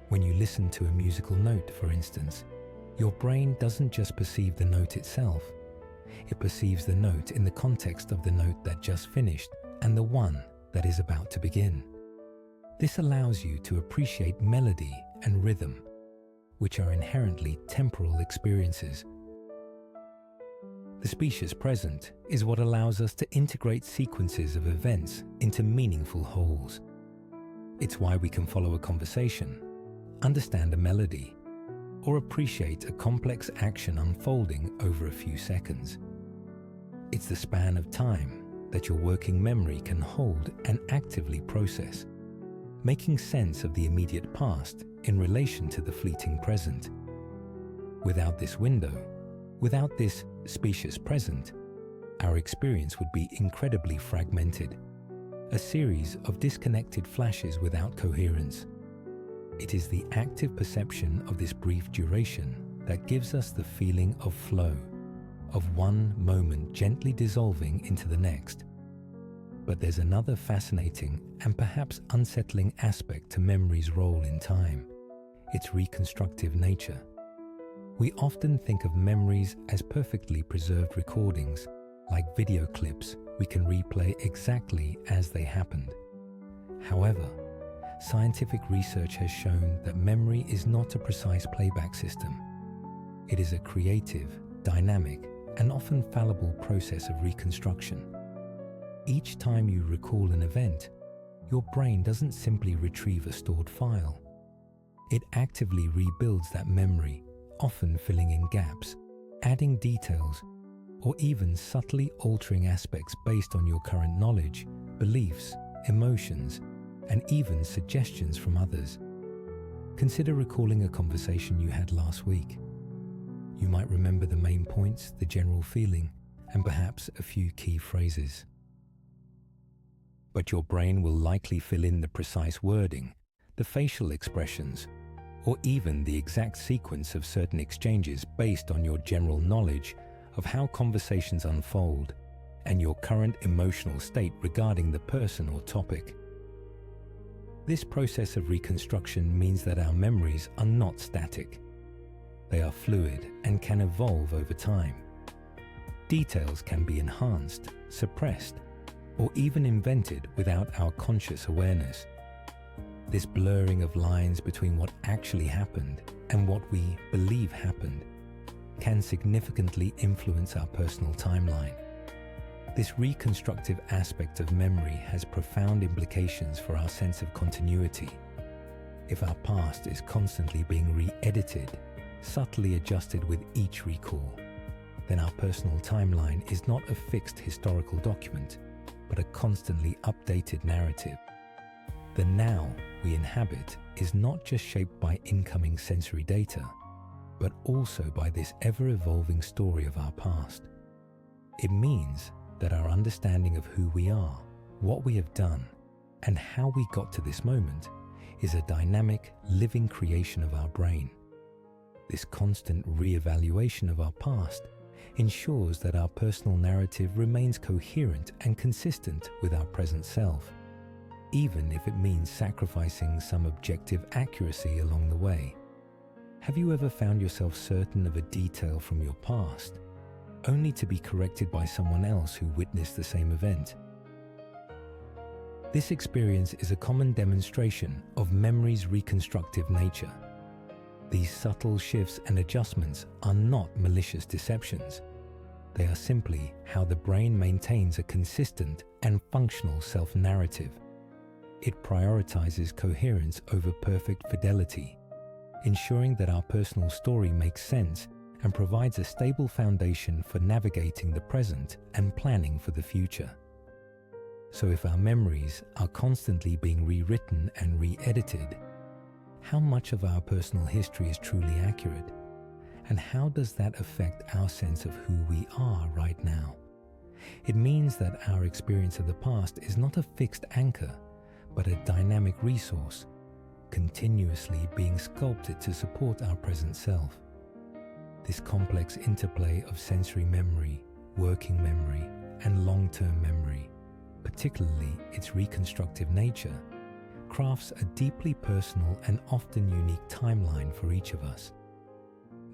When you listen to a musical note, for instance, your brain doesn't just perceive the note itself. It perceives the note in the context of the note that just finished and the one that is about to begin. This allows you to appreciate melody and rhythm, which are inherently temporal experiences. The specious present is what allows us to integrate sequences of events into meaningful wholes. It's why we can follow a conversation, understand a melody, or appreciate a complex action unfolding over a few seconds. It's the span of time that your working memory can hold and actively process, making sense of the immediate past in relation to the fleeting present. Without this window, without this specious present, our experience would be incredibly fragmented, a series of disconnected flashes without coherence. It is the active perception of this brief duration that gives us the feeling of flow, of one moment gently dissolving into the next. But there's another fascinating and perhaps unsettling aspect to memory's role in time: its reconstructive nature. We often think of memories as perfectly preserved recordings, like video clips we can replay exactly as they happened. However, scientific research has shown that memory is not a precise playback system. It is a creative, dynamic, and often fallible process of reconstruction. Each time you recall an event, your brain doesn't simply retrieve a stored file. It actively rebuilds that memory, often filling in gaps, adding details, or even subtly altering aspects based on your current knowledge, beliefs, emotions, and even suggestions from others. Consider recalling a conversation you had last week. You might remember the main points, the general feeling, and perhaps a few key phrases. But your brain will likely fill in the precise wording, the facial expressions, or even the exact sequence of certain exchanges based on your general knowledge of how conversations unfold and your current emotional state regarding the person or topic. This process of reconstruction means that our memories are not static. They are fluid and can evolve over time. Details can be enhanced, suppressed, or even invented without our conscious awareness. This blurring of lines between what actually happened and what we believe happened can significantly influence our personal timeline. This reconstructive aspect of memory has profound implications for our sense of continuity. If our past is constantly being re-edited, subtly adjusted with each recall, then our personal timeline is not a fixed historical document, but a constantly updated narrative. The now we inhabit is not just shaped by incoming sensory data, but also by this ever-evolving story of our past. It means that our understanding of who we are, what we have done, and how we got to this moment is a dynamic, living creation of our brain. This constant re-evaluation of our past ensures that our personal narrative remains coherent and consistent with our present self, even if it means sacrificing some objective accuracy along the way. Have you ever found yourself certain of a detail from your past, only to be corrected by someone else who witnessed the same event? This experience is a common demonstration of memory's reconstructive nature. These subtle shifts and adjustments are not malicious deceptions. They are simply how the brain maintains a consistent and functional self-narrative. It prioritizes coherence over perfect fidelity, ensuring that our personal story makes sense and provides a stable foundation for navigating the present and planning for the future. So if our memories are constantly being rewritten and re-edited, how much of our personal history is truly accurate? And how does that affect our sense of who we are right now? It means that our experience of the past is not a fixed anchor, but a dynamic resource, continuously being sculpted to support our present self. This complex interplay of sensory memory, working memory, and long-term memory, particularly its reconstructive nature, crafts a deeply personal and often unique timeline for each of us.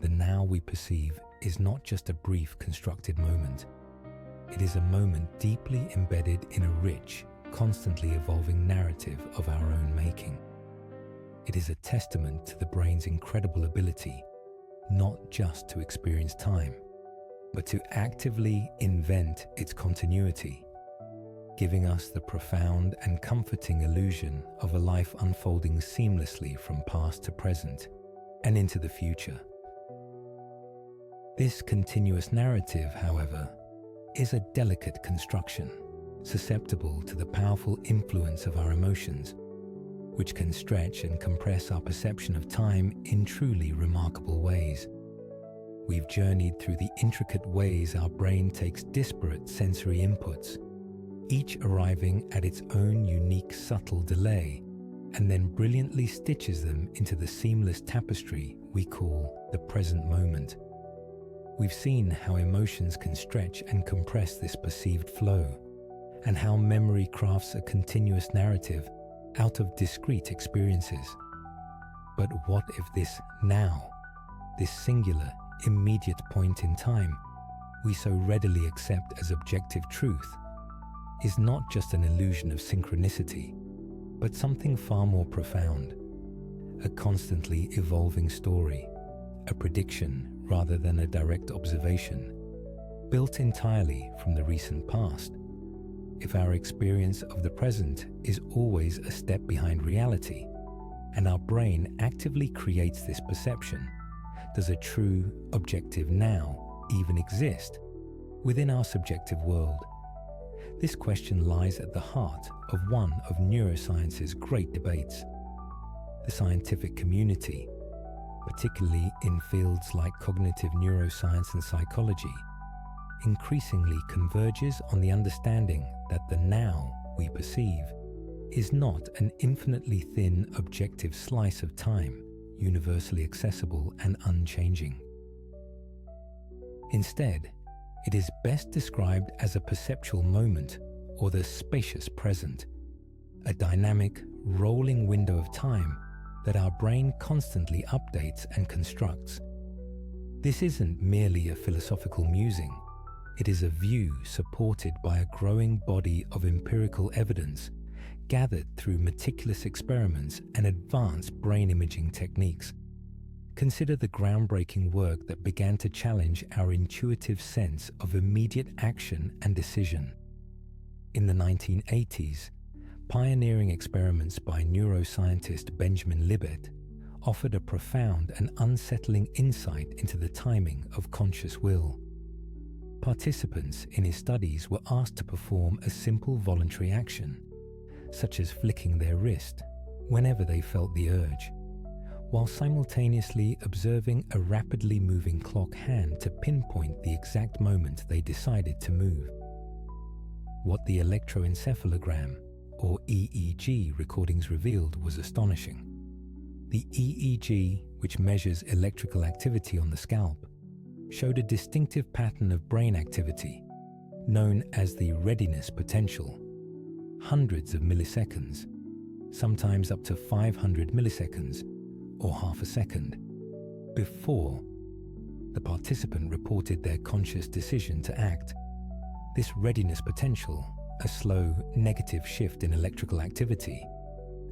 The now we perceive is not just a brief constructed moment. It is a moment deeply embedded in a rich, constantly evolving narrative of our own making. It is a testament to the brain's incredible ability not just to experience time, but to actively invent its continuity, giving us the profound and comforting illusion of a life unfolding seamlessly from past to present and into the future. This continuous narrative, however, is a delicate construction, susceptible to the powerful influence of our emotions, which can stretch and compress our perception of time in truly remarkable ways. We've journeyed through the intricate ways our brain takes disparate sensory inputs, each arriving at its own unique subtle delay, and then brilliantly stitches them into the seamless tapestry we call the present moment. We've seen how emotions can stretch and compress this perceived flow, and how memory crafts a continuous narrative out of discrete experiences. But what if this now, this singular, immediate point in time we so readily accept as objective truth, is not just an illusion of synchronicity, but something far more profound, a constantly evolving story, a prediction rather than a direct observation, built entirely from the recent past? If our experience of the present is always a step behind reality, and our brain actively creates this perception, does a true, objective now even exist within our subjective world? This question lies at the heart of one of neuroscience's great debates. The scientific community, particularly in fields like cognitive neuroscience and psychology, increasingly converges on the understanding that the now we perceive is not an infinitely thin objective slice of time, universally accessible and unchanging. Instead, it is best described as a perceptual moment, or the spacious present, a dynamic, rolling window of time that our brain constantly updates and constructs. This isn't merely a philosophical musing. It is a view supported by a growing body of empirical evidence gathered through meticulous experiments and advanced brain imaging techniques. Consider the groundbreaking work that began to challenge our intuitive sense of immediate action and decision. In the 1980s, pioneering experiments by neuroscientist Benjamin Libet offered a profound and unsettling insight into the timing of conscious will. Participants in his studies were asked to perform a simple voluntary action, such as flicking their wrist whenever they felt the urge, while simultaneously observing a rapidly moving clock hand to pinpoint the exact moment they decided to move. What the electroencephalogram, or EEG, recordings revealed was astonishing. The EEG, which measures electrical activity on the scalp, showed a distinctive pattern of brain activity, known as the readiness potential, hundreds of milliseconds, sometimes up to 500 milliseconds, or half a second, before the participant reported their conscious decision to act. This readiness potential, a slow, negative shift in electrical activity,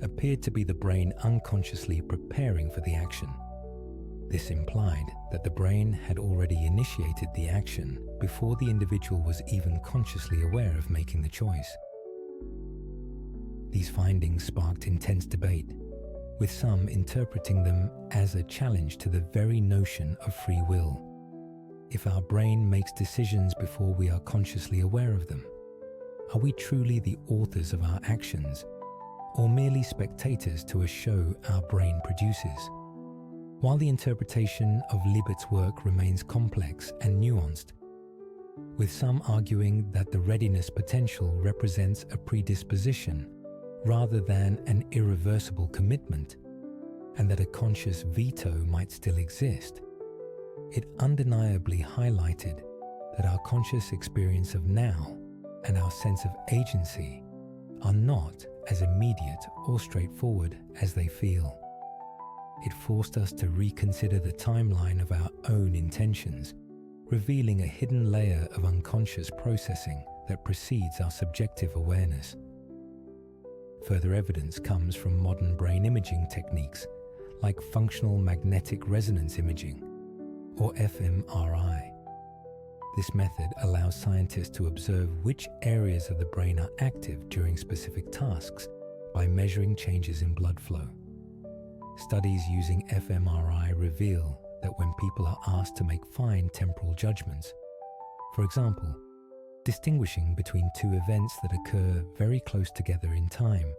appeared to be the brain unconsciously preparing for the action. This implied that the brain had already initiated the action before the individual was even consciously aware of making the choice. These findings sparked intense debate, with some interpreting them as a challenge to the very notion of free will. If our brain makes decisions before we are consciously aware of them, are we truly the authors of our actions, or merely spectators to a show our brain produces? While the interpretation of Libet's work remains complex and nuanced, with some arguing that the readiness potential represents a predisposition rather than an irreversible commitment, and that a conscious veto might still exist, it undeniably highlighted that our conscious experience of now and our sense of agency are not as immediate or straightforward as they feel. It forced us to reconsider the timeline of our own intentions, revealing a hidden layer of unconscious processing that precedes our subjective awareness. Further evidence comes from modern brain imaging techniques like functional magnetic resonance imaging, or fMRI. This method allows scientists to observe which areas of the brain are active during specific tasks by measuring changes in blood flow. Studies using fMRI reveal that when people are asked to make fine temporal judgments, for example, distinguishing between two events that occur very close together in time,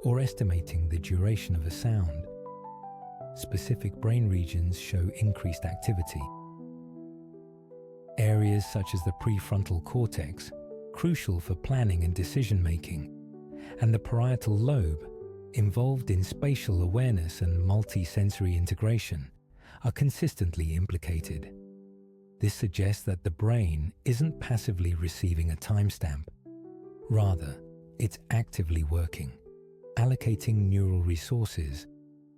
or estimating the duration of a sound, specific brain regions show increased activity. Areas such as the prefrontal cortex, crucial for planning and decision-making, and the parietal lobe, involved in spatial awareness and multi-sensory integration, are consistently implicated. This suggests that the brain isn't passively receiving a timestamp. Rather, it's actively working, allocating neural resources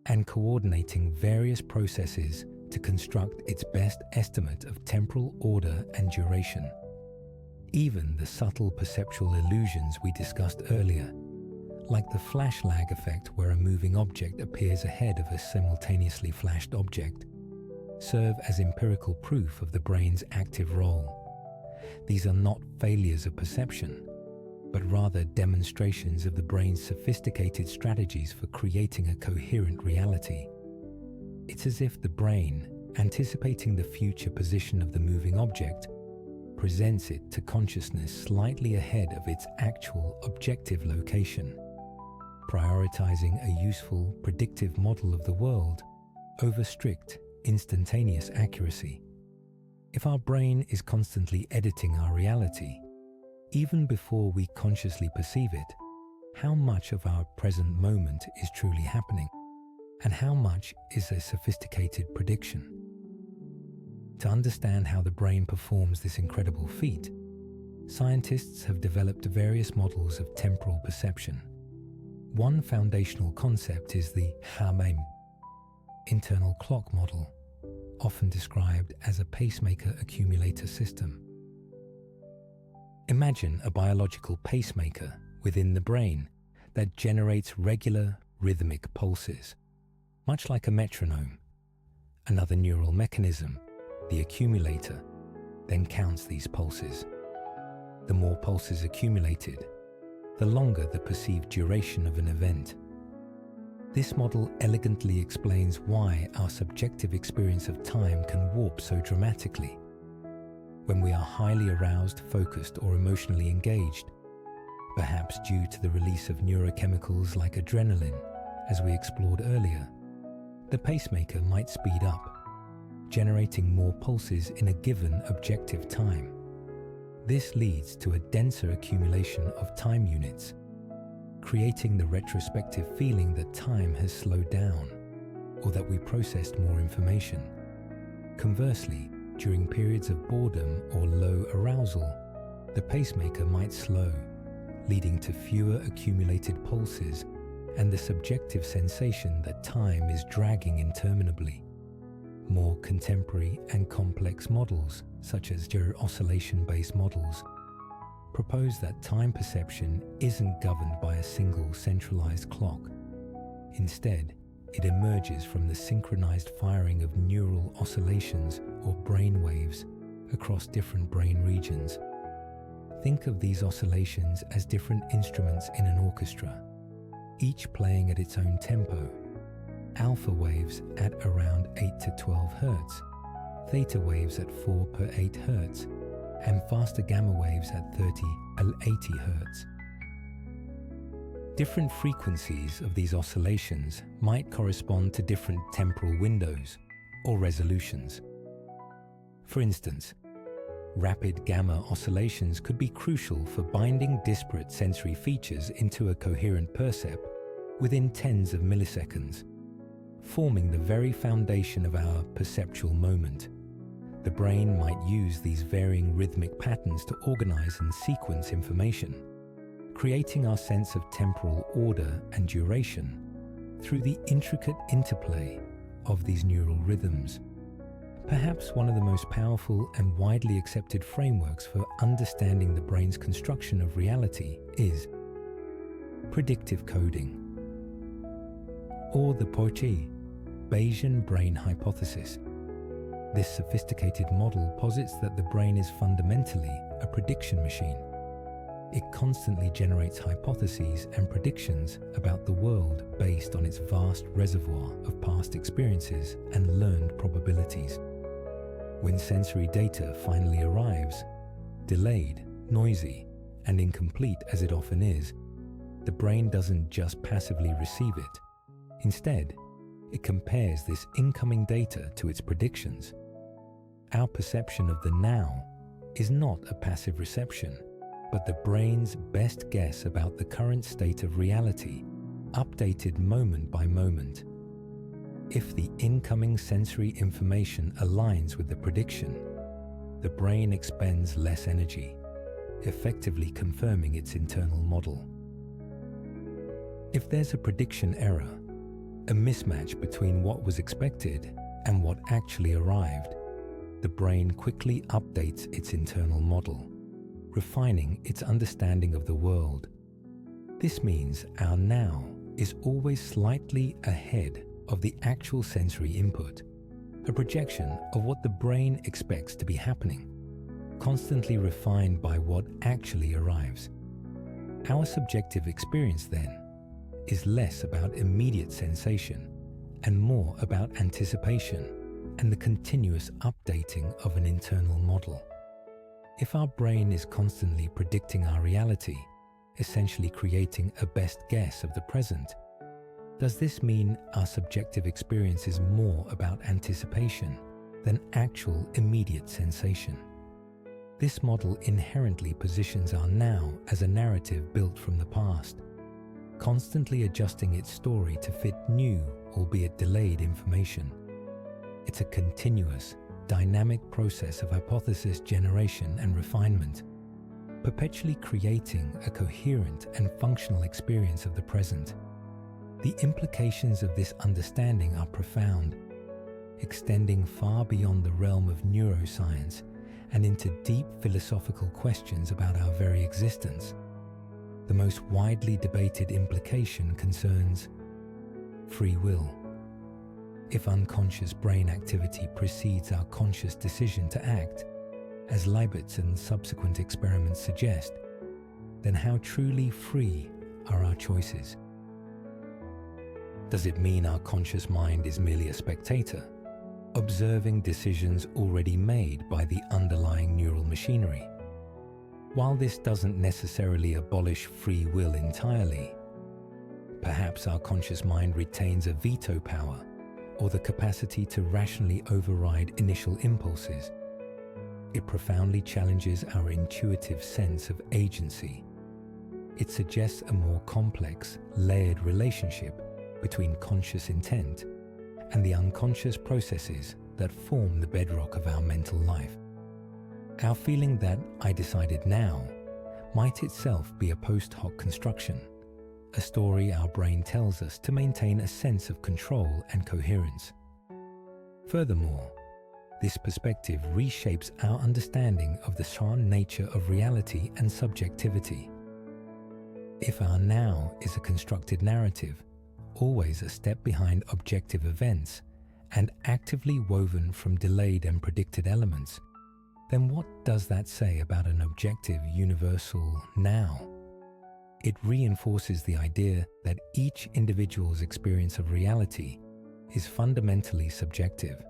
and coordinating various processes to construct its best estimate of temporal order and duration. Even the subtle perceptual illusions we discussed earlier, like the flash lag effect where a moving object appears ahead of a simultaneously flashed object, serve as empirical proof of the brain's active role. These are not failures of perception, but rather demonstrations of the brain's sophisticated strategies for creating a coherent reality. It's as if the brain, anticipating the future position of the moving object, presents it to consciousness slightly ahead of its actual objective location, prioritizing a useful, predictive model of the world over strict, instantaneous accuracy. If our brain is constantly editing our reality, even before we consciously perceive it, how much of our present moment is truly happening, and how much is a sophisticated prediction? To understand how the brain performs this incredible feat, scientists have developed various models of temporal perception. One foundational concept is the HAMEM, internal clock model, often described as a pacemaker accumulator system. Imagine a biological pacemaker within the brain that generates regular rhythmic pulses, much like a metronome. Another neural mechanism, the accumulator, then counts these pulses. The more pulses accumulated, the longer the perceived duration of an event. This model elegantly explains why our subjective experience of time can warp so dramatically. When we are highly aroused, focused, or emotionally engaged, perhaps due to the release of neurochemicals like adrenaline, as we explored earlier, the pacemaker might speed up, generating more pulses in a given objective time. This leads to a denser accumulation of time units, creating the retrospective feeling that time has slowed down or that we processed more information. Conversely, during periods of boredom or low arousal, the pacemaker might slow, leading to fewer accumulated pulses and the subjective sensation that time is dragging interminably. More contemporary and complex models, such as oscillation-based models, propose that time perception isn't governed by a single centralized clock. Instead, it emerges from the synchronized firing of neural oscillations or brain waves across different brain regions. Think of these oscillations as different instruments in an orchestra, each playing at its own tempo. Alpha waves at around 8 to 12 Hz, theta waves at 4 per 8 Hz, and faster gamma waves at 30 and 80 Hz. Different frequencies of these oscillations might correspond to different temporal windows or resolutions. For instance, rapid gamma oscillations could be crucial for binding disparate sensory features into a coherent percept within tens of milliseconds, forming the very foundation of our perceptual moment. The brain might use these varying rhythmic patterns to organize and sequence information, creating our sense of temporal order and duration through the intricate interplay of these neural rhythms. Perhaps one of the most powerful and widely accepted frameworks for understanding the brain's construction of reality is predictive coding, or the Bayesian brain hypothesis. This sophisticated model posits that the brain is fundamentally a prediction machine. It constantly generates hypotheses and predictions about the world based on its vast reservoir of past experiences and learned probabilities. When sensory data finally arrives, delayed, noisy, and incomplete as it often is, the brain doesn't just passively receive it. Instead, it compares this incoming data to its predictions. Our perception of the now is not a passive reception, but the brain's best guess about the current state of reality, updated moment by moment. If the incoming sensory information aligns with the prediction, the brain expends less energy, effectively confirming its internal model. If there's a prediction error, a mismatch between what was expected and what actually arrived, the brain quickly updates its internal model, refining its understanding of the world. This means our now is always slightly ahead of the actual sensory input, a projection of what the brain expects to be happening, constantly refined by what actually arrives. Our subjective experience, then, is less about immediate sensation and more about anticipation and the continuous updating of an internal model. If our brain is constantly predicting our reality, essentially creating a best guess of the present, does this mean our subjective experience is more about anticipation than actual immediate sensation? This model inherently positions our now as a narrative built from the past, constantly adjusting its story to fit new, albeit delayed, information. It's a continuous, dynamic process of hypothesis generation and refinement. perpetually creating a coherent and functional experience of the present. The implications of this understanding are profound, extending far beyond the realm of neuroscience and into deep philosophical questions about our very existence. The most widely debated implication concerns free will. If unconscious brain activity precedes our conscious decision to act, as Leibott's and subsequent experiments suggest, then how truly free are our choices? Does it mean our conscious mind is merely a spectator, observing decisions already made by the underlying neural machinery? While this doesn't necessarily abolish free will entirely, perhaps our conscious mind retains a veto power or the capacity to rationally override initial impulses. It profoundly challenges our intuitive sense of agency. It suggests a more complex, layered relationship between conscious intent and the unconscious processes that form the bedrock of our mental life. Our feeling that "I decided now" might itself be a post hoc construction, a story our brain tells us to maintain a sense of control and coherence. Furthermore, this perspective reshapes our understanding of the shared nature of reality and subjectivity. If our now is a constructed narrative, always a step behind objective events, and actively woven from delayed and predicted elements, then what does that say about an objective, universal now? It reinforces the idea that each individual's experience of reality is fundamentally subjective.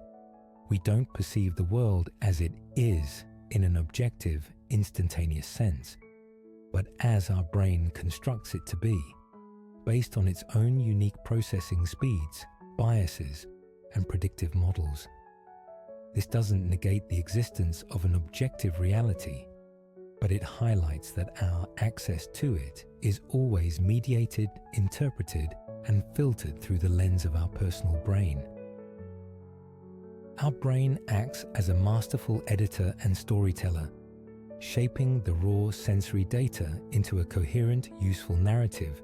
We don't perceive the world as it is in an objective, instantaneous sense, but as our brain constructs it to be, based on its own unique processing speeds, biases, and predictive models. This doesn't negate the existence of an objective reality, but it highlights that our access to it is always mediated, interpreted, and filtered through the lens of our personal brain. Our brain acts as a masterful editor and storyteller, shaping the raw sensory data into a coherent, useful narrative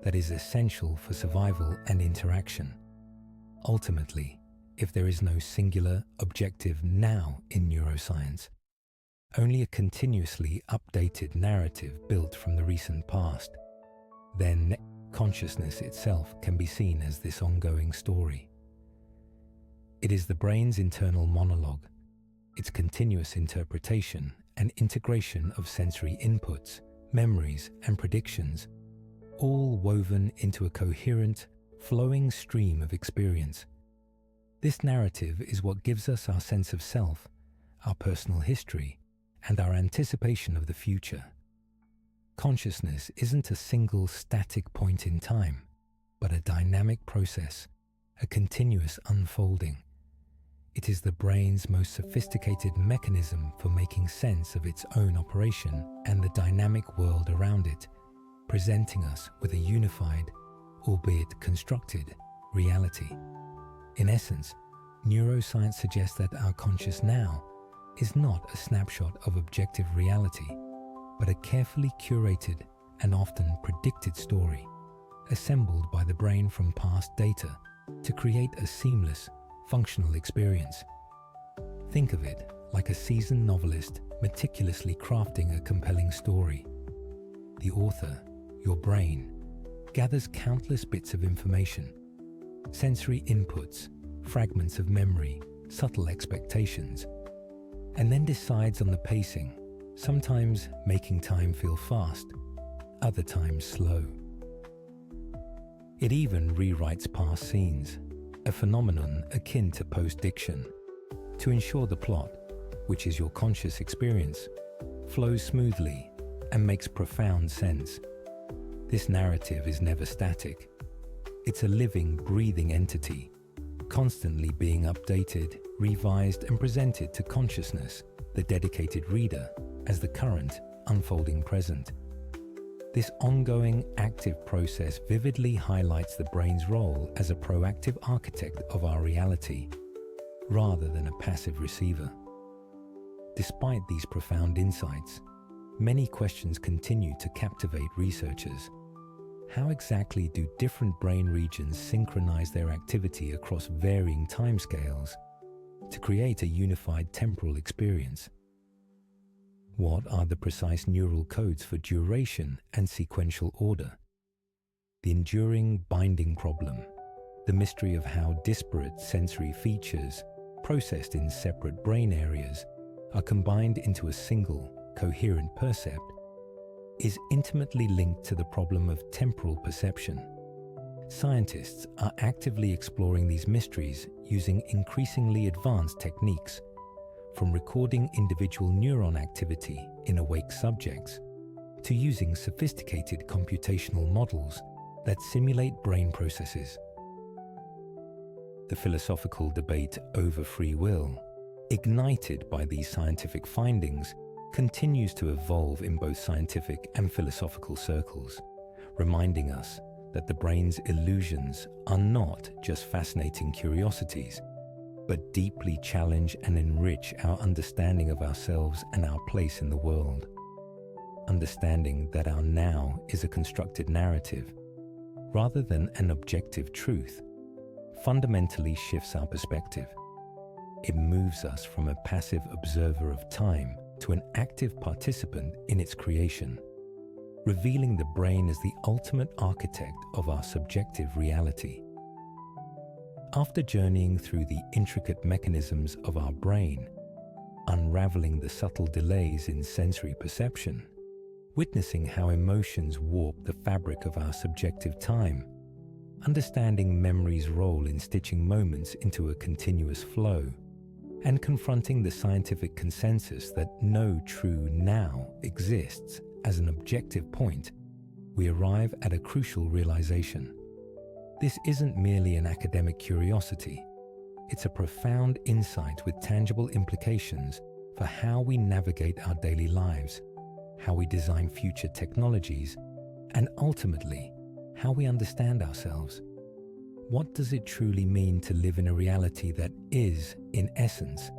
that is essential for survival and interaction. Ultimately, if there is no singular, objective now in neuroscience, only a continuously updated narrative built from the recent past, then consciousness itself can be seen as this ongoing story. It is the brain's internal monologue, its continuous interpretation and integration of sensory inputs, memories, and predictions, all woven into a coherent, flowing stream of experience. This narrative is what gives us our sense of self, our personal history, and our anticipation of the future. Consciousness isn't a single static point in time, but a dynamic process, a continuous unfolding. It is the brain's most sophisticated mechanism for making sense of its own operation and the dynamic world around it, presenting us with a unified, albeit constructed, reality. In essence, neuroscience suggests that our conscious now is not a snapshot of objective reality, but a carefully curated and often predicted story, assembled by the brain from past data to create a seamless, functional experience. Think of it like a seasoned novelist meticulously crafting a compelling story. The author, your brain, gathers countless bits of information, sensory inputs, fragments of memory, subtle expectations, and then decides on the pacing, sometimes making time feel fast, other times slow. It even rewrites past scenes, a phenomenon akin to post-diction, to ensure the plot, which is your conscious experience, flows smoothly and makes profound sense. This narrative is never static. It's a living, breathing entity, constantly being updated, revised, and presented to consciousness, the dedicated reader, as the current, unfolding present. This ongoing, active process vividly highlights the brain's role as a proactive architect of our reality, rather than a passive receiver. Despite these profound insights, many questions continue to captivate researchers. How exactly do different brain regions synchronize their activity across varying timescales to create a unified temporal experience? What are the precise neural codes for duration and sequential order? The enduring binding problem, the mystery of how disparate sensory features, processed in separate brain areas, are combined into a single, coherent percept, is intimately linked to the problem of temporal perception. Scientists are actively exploring these mysteries using increasingly advanced techniques, from recording individual neuron activity in awake subjects to using sophisticated computational models that simulate brain processes. The philosophical debate over free will, ignited by these scientific findings, continues to evolve in both scientific and philosophical circles, reminding us that the brain's illusions are not just fascinating curiosities, but deeply challenge and enrich our understanding of ourselves and our place in the world. Understanding that our now is a constructed narrative, rather than an objective truth, fundamentally shifts our perspective. It moves us from a passive observer of time to an active participant in its creation, revealing the brain as the ultimate architect of our subjective reality. After journeying through the intricate mechanisms of our brain, unraveling the subtle delays in sensory perception, witnessing how emotions warp the fabric of our subjective time, understanding memory's role in stitching moments into a continuous flow, and confronting the scientific consensus that no true now exists as an objective point, we arrive at a crucial realization. This isn't merely an academic curiosity. It's a profound insight with tangible implications for how we navigate our daily lives, how we design future technologies, and ultimately, how we understand ourselves. What does it truly mean to live in a reality that is, in essence,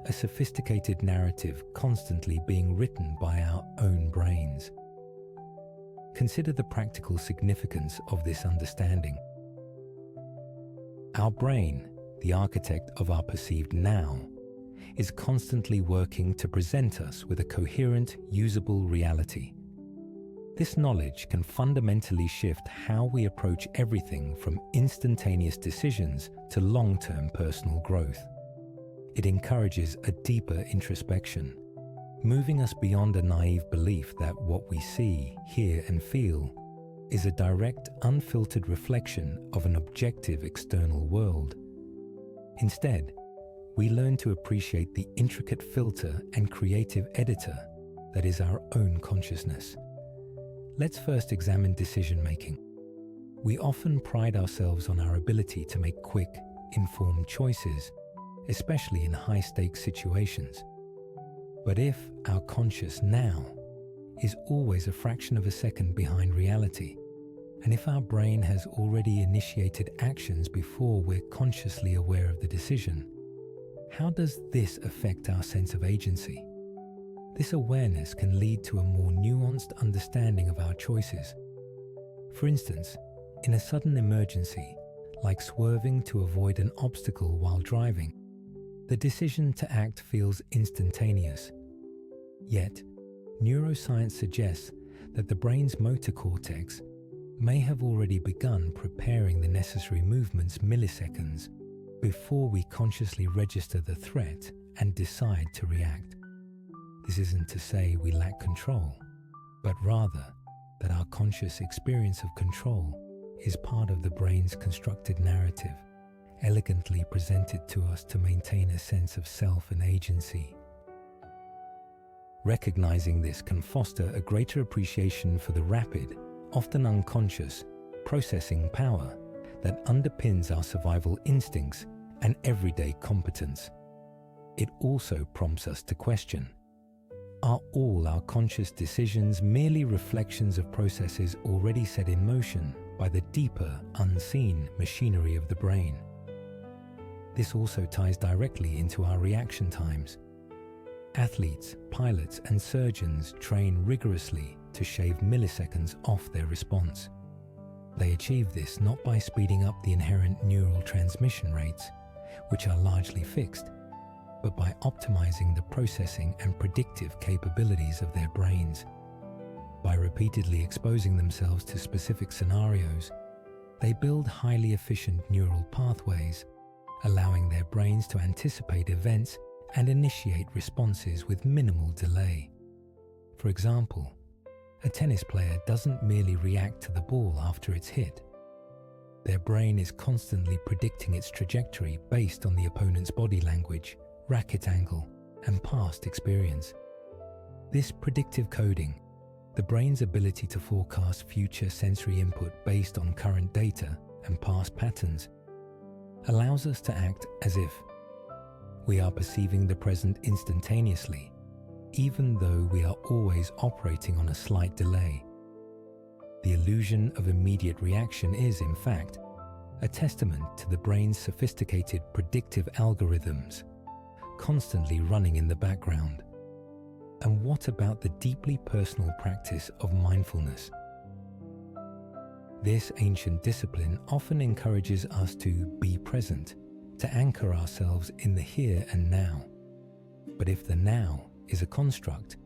a sophisticated narrative constantly being written by our own brains? Consider the practical significance of this understanding. Our brain, the architect of our perceived now, is constantly working to present us with a coherent, usable reality. This knowledge can fundamentally shift how we approach everything from instantaneous decisions to long-term personal growth. It encourages a deeper introspection, moving us beyond a naive belief that what we see, hear, and feel is a direct, unfiltered reflection of an objective external world. Instead, we learn to appreciate the intricate filter and creative editor that is our own consciousness. Let's first examine decision-making. We often pride ourselves on our ability to make quick, informed choices, especially in high-stakes situations. But if our conscious now is always a fraction of a second behind reality, and if our brain has already initiated actions before we're consciously aware of the decision, how does this affect our sense of agency? This awareness can lead to a more nuanced understanding of our choices. For instance, in a sudden emergency, like swerving to avoid an obstacle while driving, the decision to act feels instantaneous. Yet, neuroscience suggests that the brain's motor cortex may have already begun preparing the necessary movements milliseconds before we consciously register the threat and decide to react. This isn't to say we lack control, but rather that our conscious experience of control is part of the brain's constructed narrative, elegantly presented to us to maintain a sense of self and agency. Recognizing this can foster a greater appreciation for the rapid, often unconscious, processing power that underpins our survival instincts and everyday competence. It also prompts us to question: are all our conscious decisions merely reflections of processes already set in motion by the deeper, unseen machinery of the brain? This also ties directly into our reaction times. Athletes, pilots, and surgeons train rigorously to shave milliseconds off their response. They achieve this not by speeding up the inherent neural transmission rates, which are largely fixed, but by optimizing the processing and predictive capabilities of their brains. By repeatedly exposing themselves to specific scenarios, they build highly efficient neural pathways, allowing their brains to anticipate events and initiate responses with minimal delay. For example, a tennis player doesn't merely react to the ball after it's hit. Their brain is constantly predicting its trajectory based on the opponent's body language, racket angle, and past experience. This predictive coding, the brain's ability to forecast future sensory input based on current data and past patterns, allows us to act as if we are perceiving the present instantaneously, even though we are always operating on a slight delay. The illusion of immediate reaction is, in fact, a testament to the brain's sophisticated predictive algorithms constantly running in the background. And what about the deeply personal practice of mindfulness? This ancient discipline often encourages us to be present, to anchor ourselves in the here and now. But if the now is a construct,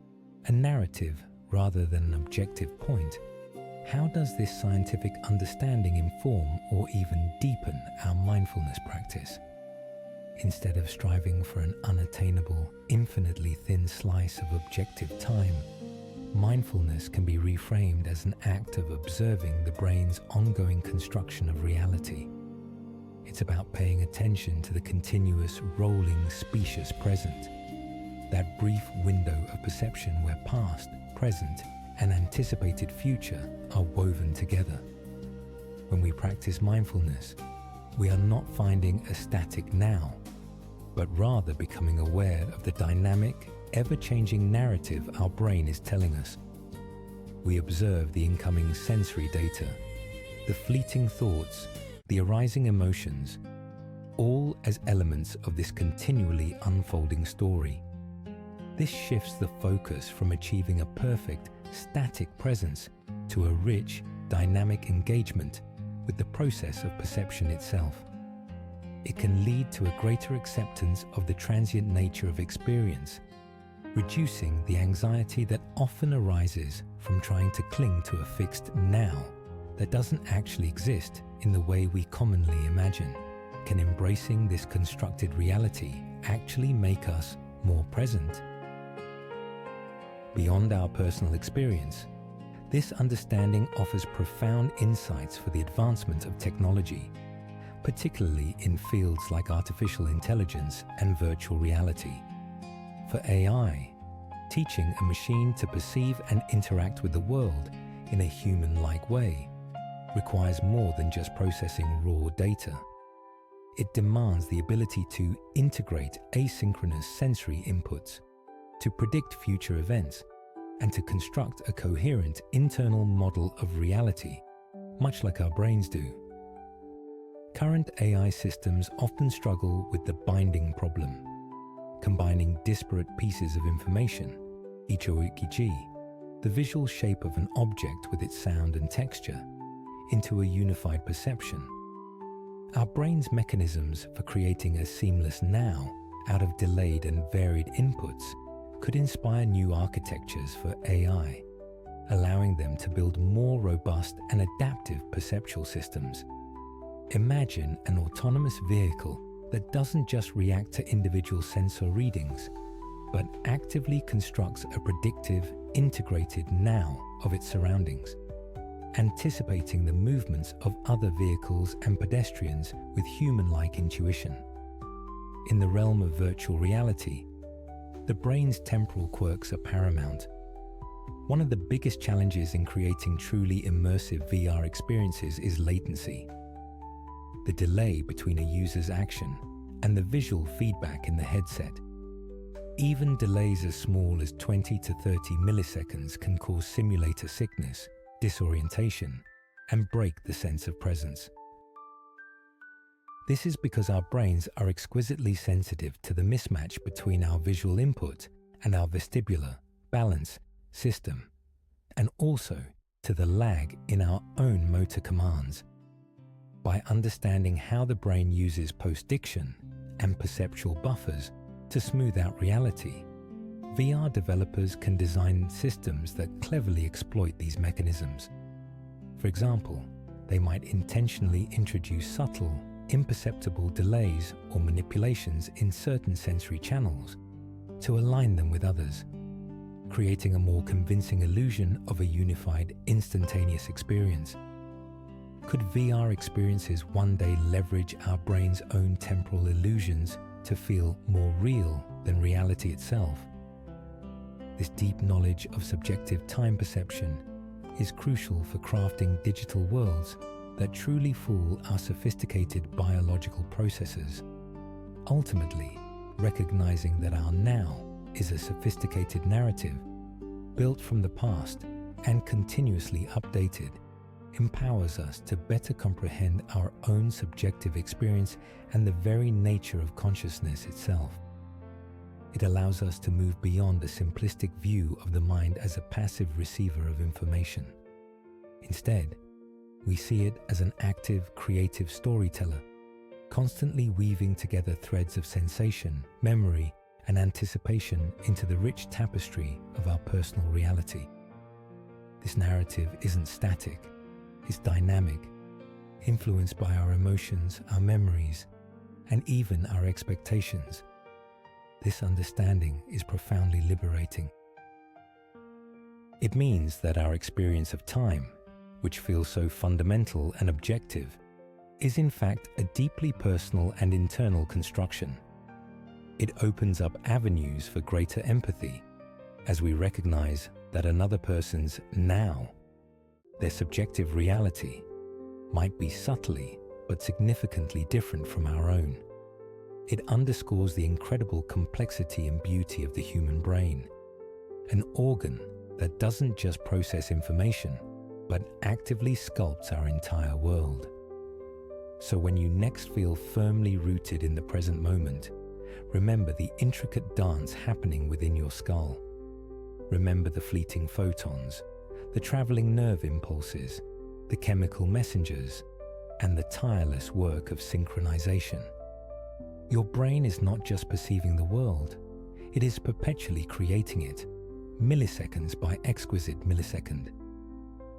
a narrative rather than an objective point, how does this scientific understanding inform or even deepen our mindfulness practice? Instead of striving for an unattainable, infinitely thin slice of objective time, mindfulness can be reframed as an act of observing the brain's ongoing construction of reality. It's about paying attention to the continuous, rolling, specious present, that brief window of perception where past, present, and anticipated future are woven together. When we practice mindfulness, we are not finding a static now, but rather becoming aware of the dynamic, ever-changing narrative our brain is telling us. We observe the incoming sensory data, the fleeting thoughts, the arising emotions, all as elements of this continually unfolding story. This shifts the focus from achieving a perfect, static presence to a rich, dynamic engagement with the process of perception itself. It can lead to a greater acceptance of the transient nature of experience, reducing the anxiety that often arises from trying to cling to a fixed now that doesn't actually exist in the way we commonly imagine. Can embracing this constructed reality actually make us more present? Beyond our personal experience, this understanding offers profound insights for the advancement of technology, particularly in fields like artificial intelligence and virtual reality. For AI, teaching a machine to perceive and interact with the world in a human-like way requires more than just processing raw data. It demands the ability to integrate asynchronous sensory inputs, to predict future events, and to construct a coherent internal model of reality, much like our brains do. Current AI systems often struggle with the binding problem, combining disparate pieces of information, e.g., the visual shape of an object with its sound and texture, into a unified perception. Our brain's mechanisms for creating a seamless now out of delayed and varied inputs could inspire new architectures for AI, allowing them to build more robust and adaptive perceptual systems. Imagine an autonomous vehicle that doesn't just react to individual sensor readings, but actively constructs a predictive, integrated now of its surroundings, anticipating the movements of other vehicles and pedestrians with human-like intuition. In the realm of virtual reality, the brain's temporal quirks are paramount. One of the biggest challenges in creating truly immersive VR experiences is latency. The delay between a user's action and the visual feedback in the headset. Even delays as small as 20 to 30 milliseconds can cause simulator sickness, disorientation, and break the sense of presence. This is because our brains are exquisitely sensitive to the mismatch between our visual input and our vestibular balance system, and also to the lag in our own motor commands. By understanding how the brain uses post-diction and perceptual buffers to smooth out reality, VR developers can design systems that cleverly exploit these mechanisms. For example, they might intentionally introduce subtle, imperceptible delays or manipulations in certain sensory channels to align them with others, creating a more convincing illusion of a unified, instantaneous experience. Could VR experiences one day leverage our brain's own temporal illusions to feel more real than reality itself? This deep knowledge of subjective time perception is crucial for crafting digital worlds that truly fool our sophisticated biological processes. Ultimately, recognizing that our now is a sophisticated narrative built from the past and continuously updated empowers us to better comprehend our own subjective experience and the very nature of consciousness itself. It allows us to move beyond the simplistic view of the mind as a passive receiver of information. Instead, we see it as an active, creative storyteller, constantly weaving together threads of sensation, memory, and anticipation into the rich tapestry of our personal reality. This narrative isn't static, it's dynamic, influenced by our emotions, our memories, and even our expectations. This understanding is profoundly liberating. It means that our experience of time, which feels so fundamental and objective, is in fact a deeply personal and internal construction. It opens up avenues for greater empathy as we recognize that another person's now, their subjective reality, might be subtly but significantly different from our own. It underscores the incredible complexity and beauty of the human brain, an organ that doesn't just process information, but actively sculpts our entire world. So when you next feel firmly rooted in the present moment, remember the intricate dance happening within your skull. Remember the fleeting photons, the traveling nerve impulses, the chemical messengers, and the tireless work of synchronization. Your brain is not just perceiving the world, it is perpetually creating it, milliseconds by exquisite millisecond.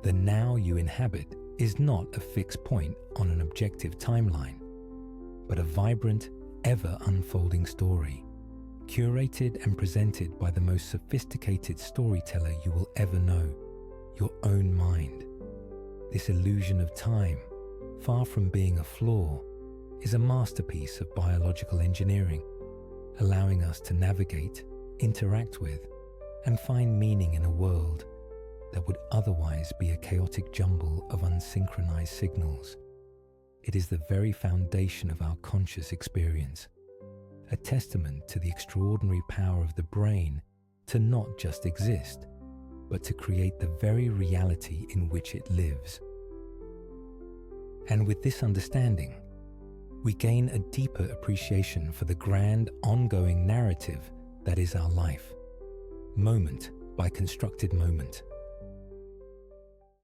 The now you inhabit is not a fixed point on an objective timeline, but a vibrant, ever-unfolding story, curated and presented by the most sophisticated storyteller you will ever know, your own mind. This illusion of time, far from being a flaw, is a masterpiece of biological engineering, allowing us to navigate, interact with, and find meaning in a world that would otherwise be a chaotic jumble of unsynchronized signals. It is the very foundation of our conscious experience, a testament to the extraordinary power of the brain to not just exist, but to create the very reality in which it lives. And with this understanding, we gain a deeper appreciation for the grand, ongoing narrative that is our life, moment by constructed moment.